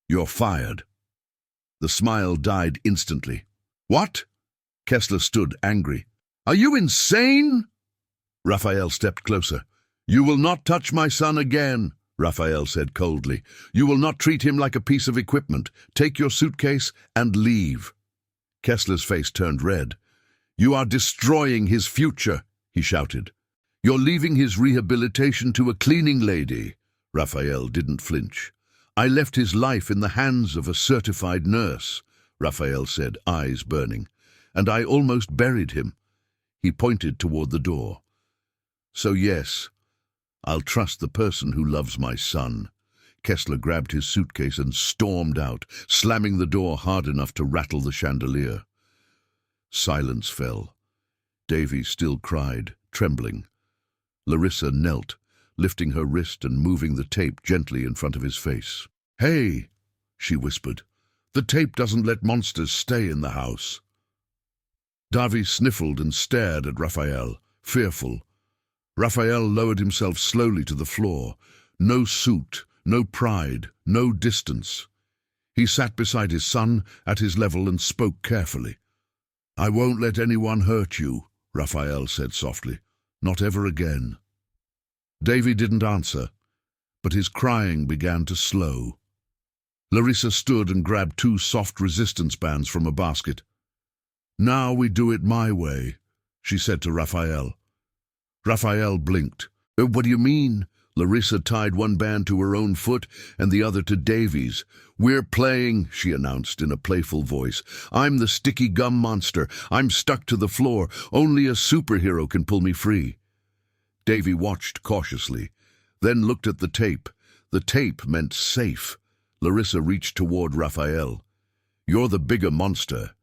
S1: "You're fired." The smile died instantly. "What?" Kessler stood angry. "Are you insane?" Raphael stepped closer. "You will not touch my son again," Raphael said coldly. "You will not treat him like a piece of equipment. Take your suitcase and leave." Kessler's face turned red. "You are destroying his future," he shouted. "You're leaving his rehabilitation to a cleaning lady." Raphael didn't flinch. "I left his life in the hands of a certified nurse," Raphael said, eyes burning. "And I almost buried him." He pointed toward the door. "So yes, I'll trust the person who loves my son." Kessler grabbed his suitcase and stormed out, slamming the door hard enough to rattle the chandelier. Silence fell. Davy still cried, trembling. Larissa knelt, lifting her wrist and moving the tape gently in front of his face. "Hey," she whispered, "the tape doesn't let monsters stay in the house." Davy sniffled and stared at Raphael, fearful. Raphael lowered himself slowly to the floor. No suit, no pride, no distance. He sat beside his son at his level and spoke carefully. "I won't let anyone hurt you," Raphael said softly. "Not ever again." Davy didn't answer, but his crying began to slow. Larissa stood and grabbed 2 soft resistance bands from a basket. "Now we do it my way," she said to Raphael. Raphael blinked. "What do you mean?" Larissa tied one band to her own foot and the other to Davy's. "We're playing," she announced in a playful voice. "I'm the sticky gum monster. I'm stuck to the floor. Only a superhero can pull me free." Davy watched cautiously, then looked at the tape. The tape meant safe. Larissa reached toward Raphael. "You're the bigger monster."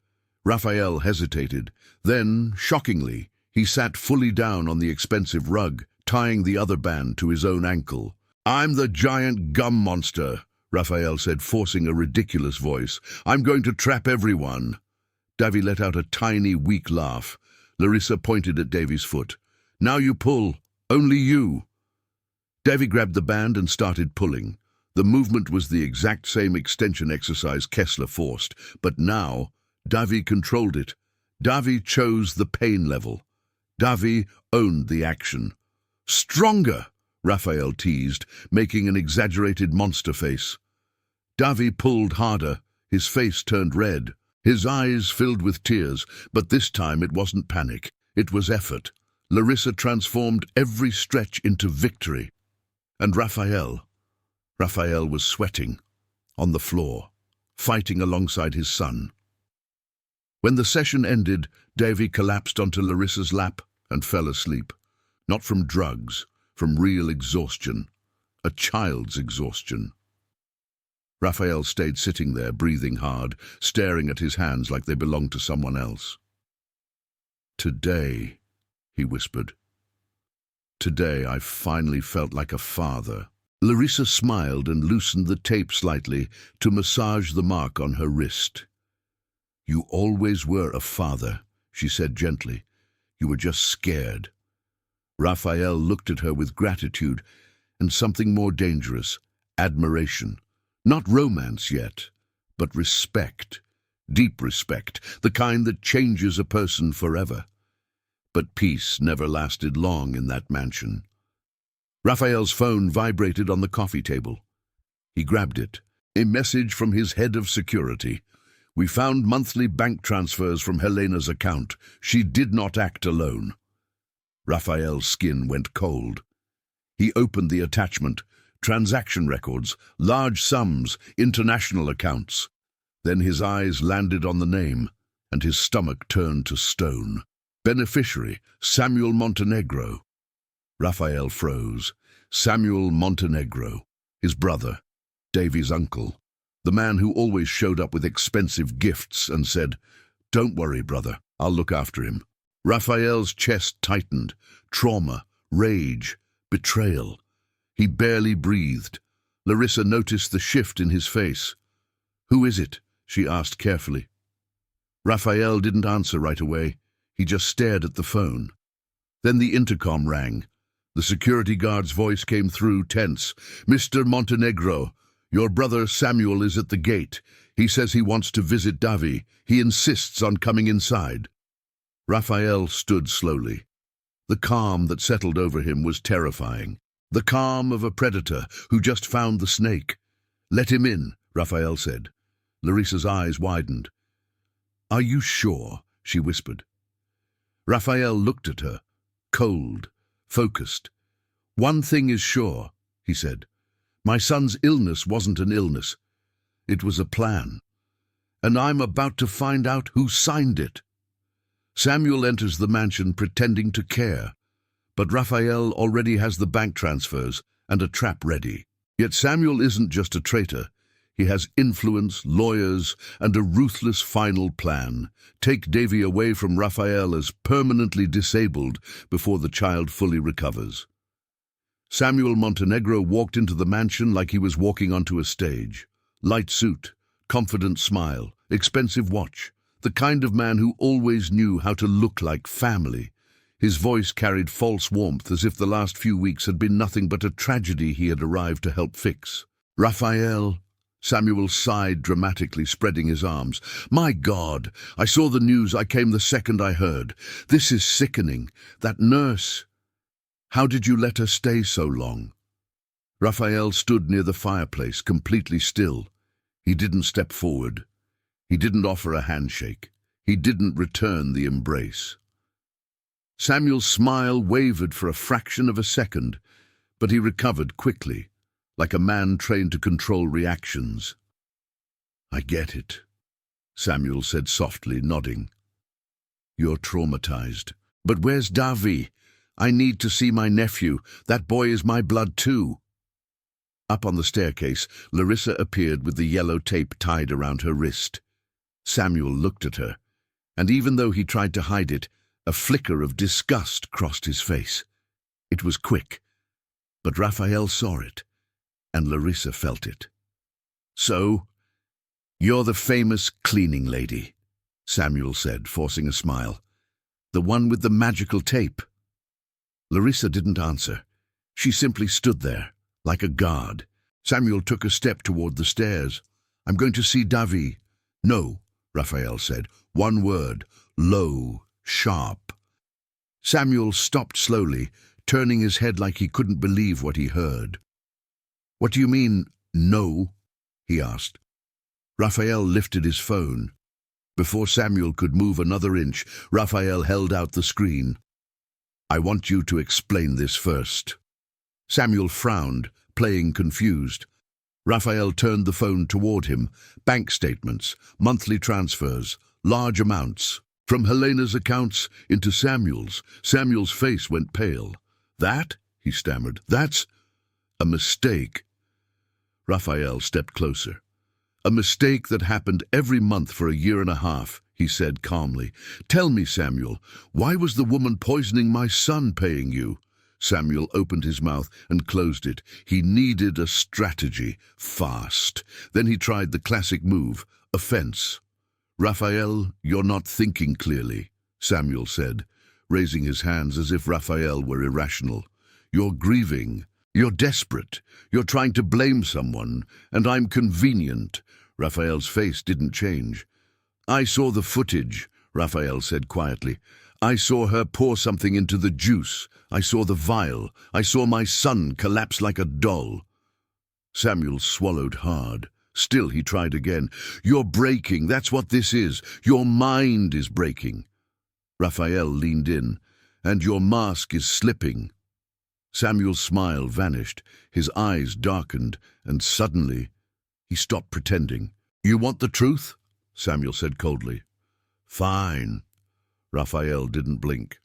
S1: Raphael hesitated. Then, shockingly, he sat fully down on the expensive rug, tying the other band to his own ankle. "I'm the giant gum monster," Raphael said, forcing a ridiculous voice. "I'm going to trap everyone." Davy let out a tiny, weak laugh. Larissa pointed at Davy's foot. "Now you pull. Only you." Davy grabbed the band and started pulling. The movement was the exact same extension exercise Kessler forced, but now Davy controlled it. Davy chose the pain level. Davy owned the action. "Stronger," Raphael teased, making an exaggerated monster face. Davy pulled harder. His face turned red. His eyes filled with tears, but this time it wasn't panic. It was effort. Larissa transformed every stretch into victory. And Raphael was sweating, on the floor, fighting alongside his son. When the session ended, Davy collapsed onto Larissa's lap and fell asleep. Not from drugs, from real exhaustion. A child's exhaustion. Raphael stayed sitting there, breathing hard, staring at his hands like they belonged to someone else. "Today," he whispered. "Today I finally felt like a father." Larissa smiled and loosened the tape slightly to massage the mark on her wrist. "You always were a father," she said gently. "You were just scared." Raphael looked at her with gratitude and something more dangerous, admiration. Not romance yet, but respect. Deep respect, the kind that changes a person forever. But peace never lasted long in that mansion. Raphael's phone vibrated on the coffee table. He grabbed it. A message from his head of security. "We found monthly bank transfers from Helena's account. She did not act alone." Raphael's skin went cold. He opened the attachment. Transaction records, large sums, international accounts. Then his eyes landed on the name, and his stomach turned to stone. Beneficiary, Samuel Montenegro. Raphael froze. Samuel Montenegro, his brother, Davy's uncle, the man who always showed up with expensive gifts and said, "Don't worry, brother, I'll look after him." Raphael's chest tightened. Trauma, rage, betrayal. He barely breathed. Larissa noticed the shift in his face. "Who is it?" she asked carefully. Raphael didn't answer right away. He just stared at the phone. Then the intercom rang. The security guard's voice came through, tense. "Mr. Montenegro, your brother Samuel is at the gate. He says he wants to visit Davy. He insists on coming inside." Raphael stood slowly. The calm that settled over him was terrifying. The calm of a predator who just found the snake. "Let him in," Raphael said. Larissa's eyes widened. "Are you sure?" she whispered. Raphael looked at her, cold, focused. "One thing is sure," he said. "My son's illness wasn't an illness. It was a plan. And I'm about to find out who signed it." Samuel enters the mansion pretending to care. But Raphael already has the bank transfers and a trap ready. Yet Samuel isn't just a traitor. He has influence, lawyers, and a ruthless final plan. Take Davy away from Raphael as permanently disabled before the child fully recovers. Samuel Montenegro walked into the mansion like he was walking onto a stage. Light suit, confident smile, expensive watch. The kind of man who always knew how to look like family. His voice carried false warmth, as if the last few weeks had been nothing but a tragedy he had arrived to help fix. "Raphael," Samuel sighed dramatically, spreading his arms. "My God, I saw the news. I came the second I heard. This is sickening. That nurse. How did you let her stay so long?" Raphael stood near the fireplace, completely still. He didn't step forward. He didn't offer a handshake. He didn't return the embrace. Samuel's smile wavered for a fraction of a second, but he recovered quickly, like a man trained to control reactions. "I get it," Samuel said softly, nodding. "You're traumatized. But where's Davi? I need to see my nephew. That boy is my blood too." Up on the staircase, Larissa appeared with the yellow tape tied around her wrist. Samuel looked at her, and even though he tried to hide it, a flicker of disgust crossed his face. It was quick, but Raphael saw it, and Larissa felt it. "So, you're the famous cleaning lady," Samuel said, forcing a smile. "The one with the magical tape." Larissa didn't answer. She simply stood there, like a guard. Samuel took a step toward the stairs. "I'm going to see Davi." "No," Raphael said. "One word. Low, sharp." Samuel stopped slowly, turning his head like he couldn't believe what he heard. "What do you mean, no?" he asked. Raphael lifted his phone. Before Samuel could move another inch, Raphael held out the screen. "I want you to explain this first." Samuel frowned, playing confused. Raphael turned the phone toward him. Bank statements, monthly transfers, large amounts. From Helena's accounts into Samuel's. Samuel's face went pale. "That?" he stammered. "That's a mistake." Raphael stepped closer. "A mistake that happened every month for a year and a half," he said calmly. "Tell me, Samuel, why was the woman poisoning my son paying you?" Samuel opened his mouth and closed it. He needed a strategy, fast. Then he tried the classic move, offense. "Raphael, you're not thinking clearly," Samuel said, raising his hands as if Raphael were irrational. "You're grieving. You're desperate. You're trying to blame someone, and I'm convenient." Raphael's face didn't change. "I saw the footage," Raphael said quietly. "I saw her pour something into the juice. I saw the vial. I saw my son collapse like a doll." Samuel swallowed hard. Still he tried again. "You're breaking. That's what this is. Your mind is breaking." Raphael leaned in. "And your mask is slipping." Samuel's smile vanished. His eyes darkened, and suddenly he stopped pretending. "You want the truth?" Samuel said coldly. "Fine." Raphael didn't blink.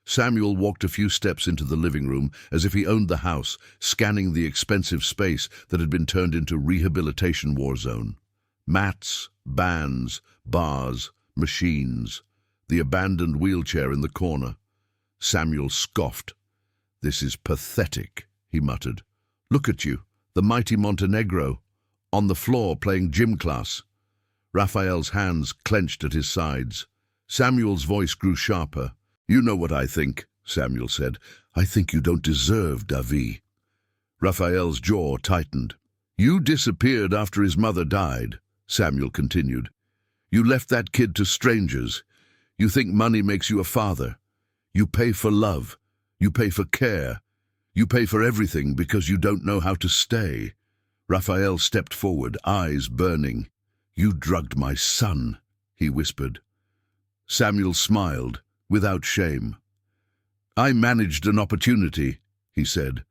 S1: Samuel walked a few steps into the living room as if he owned the house, scanning the expensive space that had been turned into rehabilitation war zone. Mats, bands, bars, machines, the abandoned wheelchair in the corner. Samuel scoffed. "This is pathetic," he muttered. "Look at you, the mighty Montenegro, on the floor playing gym class." Raphael's hands clenched at his sides. Samuel's voice grew sharper. "You know what I think," Samuel said. "I think you don't deserve Davi." Raphael's jaw tightened. "You disappeared after his mother died," Samuel continued. "You left that kid to strangers. You think money makes you a father. You pay for love. You pay for care. You pay for everything because you don't know how to stay." Raphael stepped forward, eyes burning. "You drugged my son," he whispered. Samuel smiled, without shame. "I managed an opportunity," he said.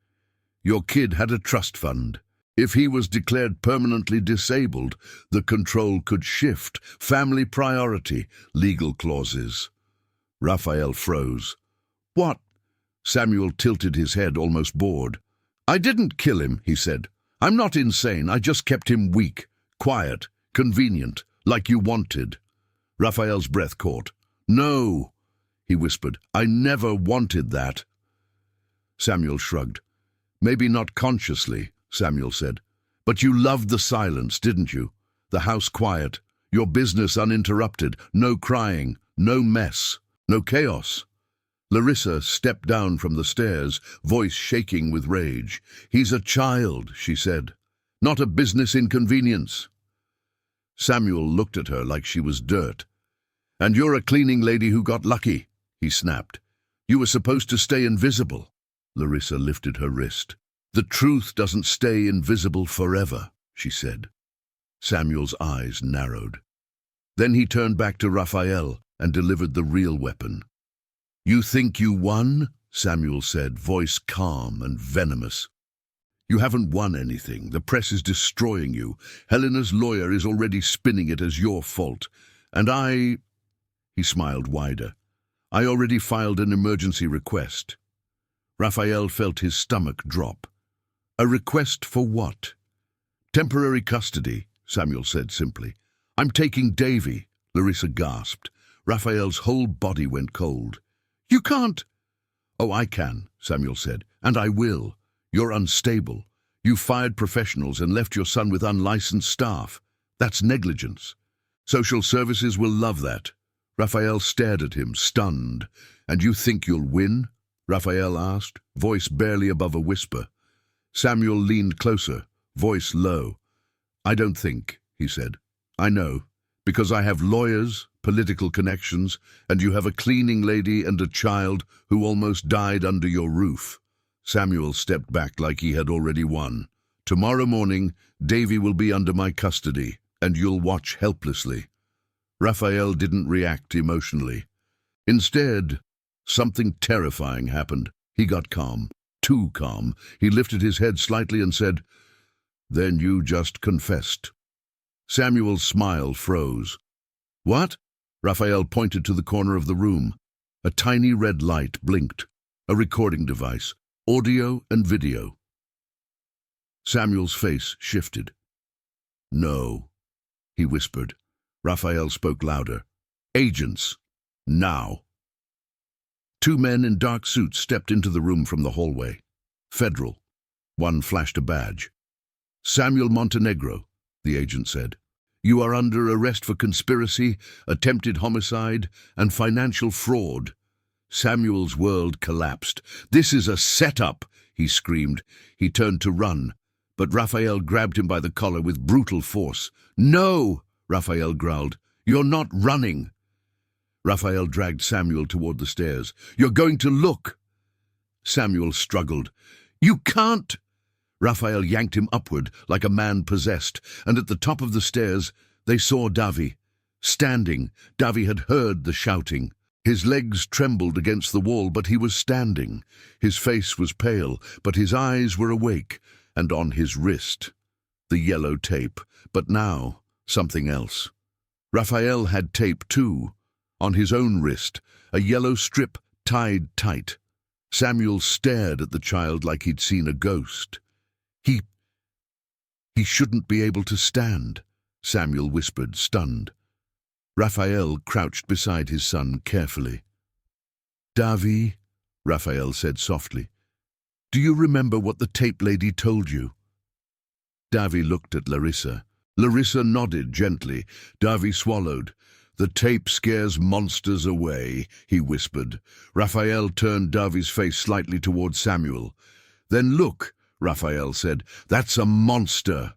S1: "Your kid had a trust fund. If he was declared permanently disabled, the control could shift. Family priority, legal clauses." Raphael froze. "What?" Samuel tilted his head, almost bored. "I didn't kill him," he said. "I'm not insane. I just kept him weak, quiet, convenient, like you wanted." Raphael's breath caught. "No," he whispered. "I never wanted that." Samuel shrugged. Maybe not consciously, Samuel said. But you loved the silence, didn't you? The house quiet, your business uninterrupted, no crying, no mess, no chaos. Larissa stepped down from the stairs, voice shaking with rage. He's a child, she said. Not a business inconvenience. Samuel looked at her like she was dirt. And you're a cleaning lady who got lucky, he snapped. You were supposed to stay invisible. Larissa lifted her wrist. The truth doesn't stay invisible forever, she said. Samuel's eyes narrowed. Then he turned back to Raphael and delivered the real weapon. You think you won? Samuel said, voice calm and venomous. You haven't won anything. The press is destroying you. Helena's lawyer is already spinning it as your fault. And he smiled wider. I already filed an emergency request. Raphael felt his stomach drop. A request for what? Temporary custody, Samuel said simply. I'm taking Davy, Larissa gasped. Raphael's whole body went cold. You can't. Oh, I can, Samuel said, and I will. You're unstable. You fired professionals and left your son with unlicensed staff. That's negligence. Social services will love that. Raphael stared at him, stunned. And you think you'll win? Raphael asked, voice barely above a whisper. Samuel leaned closer, voice low. I don't think, he said. I know, because I have lawyers, political connections, and you have a cleaning lady and a child who almost died under your roof. Samuel stepped back like he had already won. Tomorrow morning, Davy will be under my custody, and you'll watch helplessly. Raphael didn't react emotionally. Instead, something terrifying happened. He got calm, too calm. He lifted his head slightly and said, Then you just confessed. Samuel's smile froze. What? Raphael pointed to the corner of the room. A tiny red light blinked. A recording device, audio and video. Samuel's face shifted. No, he whispered. Raphael spoke louder. Agents, now. Two men in dark suits stepped into the room from the hallway. Federal. One flashed a badge. Samuel Montenegro, the agent said. You are under arrest for conspiracy, attempted homicide, and financial fraud. Samuel's world collapsed. This is a setup, he screamed. He turned to run, but Raphael grabbed him by the collar with brutal force. No, Raphael growled. You're not running. Raphael dragged Samuel toward the stairs. You're going to look. Samuel struggled. You can't. Raphael yanked him upward like a man possessed, and at the top of the stairs they saw Davy. Standing, Davy had heard the shouting. His legs trembled against the wall, but he was standing. His face was pale, but his eyes were awake, and on his wrist, the yellow tape, but now something else. Raphael had tape too, on his own wrist, a yellow strip tied tight. Samuel stared at the child like he'd seen a ghost. He shouldn't be able to stand, Samuel whispered, stunned. Raphael crouched beside his son carefully. Davy, Raphael said softly, do you remember what the tape lady told you? Davy looked at Larissa. Larissa nodded gently. Davy swallowed. The tape scares monsters away, he whispered. Raphael turned Davy's face slightly toward Samuel. Then look, Raphael said. That's a monster.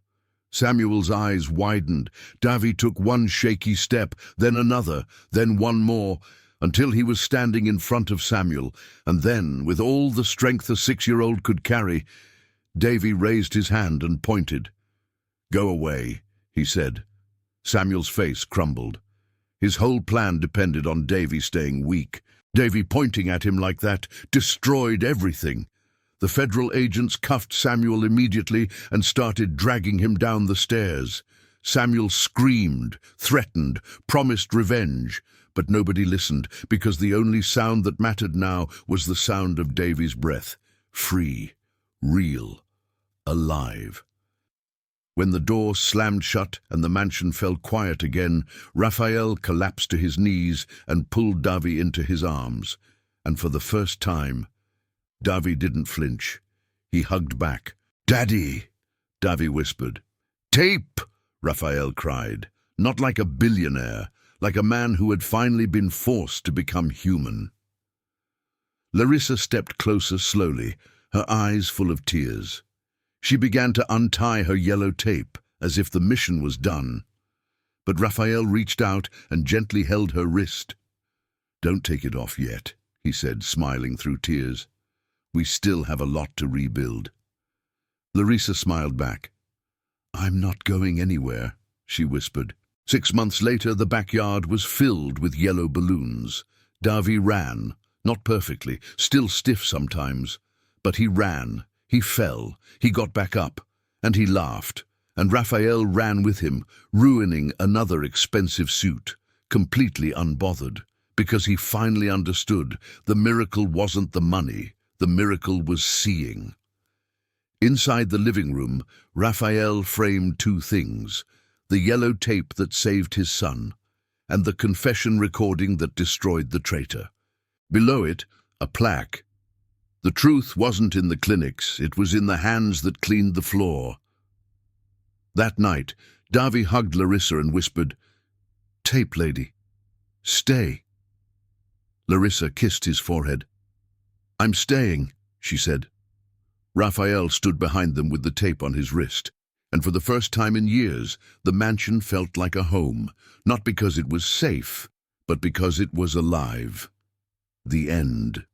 S1: Samuel's eyes widened. Davy took one shaky step, then another, then one more, until he was standing in front of Samuel, and then, with all the strength a 6-year-old could carry, Davy raised his hand and pointed. Go away, he said. Samuel's face crumbled. His whole plan depended on Davy staying weak. Davy pointing at him like that destroyed everything. The federal agents cuffed Samuel immediately and started dragging him down the stairs. Samuel screamed, threatened, promised revenge, but nobody listened because the only sound that mattered now was the sound of Davy's breath. Free, real, alive. When the door slammed shut and the mansion fell quiet again, Raphael collapsed to his knees and pulled Davy into his arms. And for the first time, Davy didn't flinch. He hugged back. "Daddy," Davy whispered. "Tape," Raphael cried. Not like a billionaire, like a man who had finally been forced to become human. Larissa stepped closer slowly, her eyes full of tears. She began to untie her yellow tape, as if the mission was done. But Raphael reached out and gently held her wrist. "Don't take it off yet," he said, smiling through tears. "We still have a lot to rebuild." Larissa smiled back. "I'm not going anywhere," she whispered. 6 months later, the backyard was filled with yellow balloons. Davy ran, not perfectly, still stiff sometimes, but he ran, he fell, he got back up, and he laughed, and Raphael ran with him, ruining another expensive suit, completely unbothered, because he finally understood the miracle wasn't the money, the miracle was seeing. Inside the living room, Raphael framed 2 things: the yellow tape that saved his son, and the confession recording that destroyed the traitor. Below it, a plaque. The truth wasn't in the clinics, it was in the hands that cleaned the floor. That night, Davy hugged Larissa and whispered, "Tape lady, stay." Larissa kissed his forehead. "I'm staying," she said. Raphael stood behind them with the tape on his wrist, and for the first time in years, the mansion felt like a home, not because it was safe, but because it was alive. The end.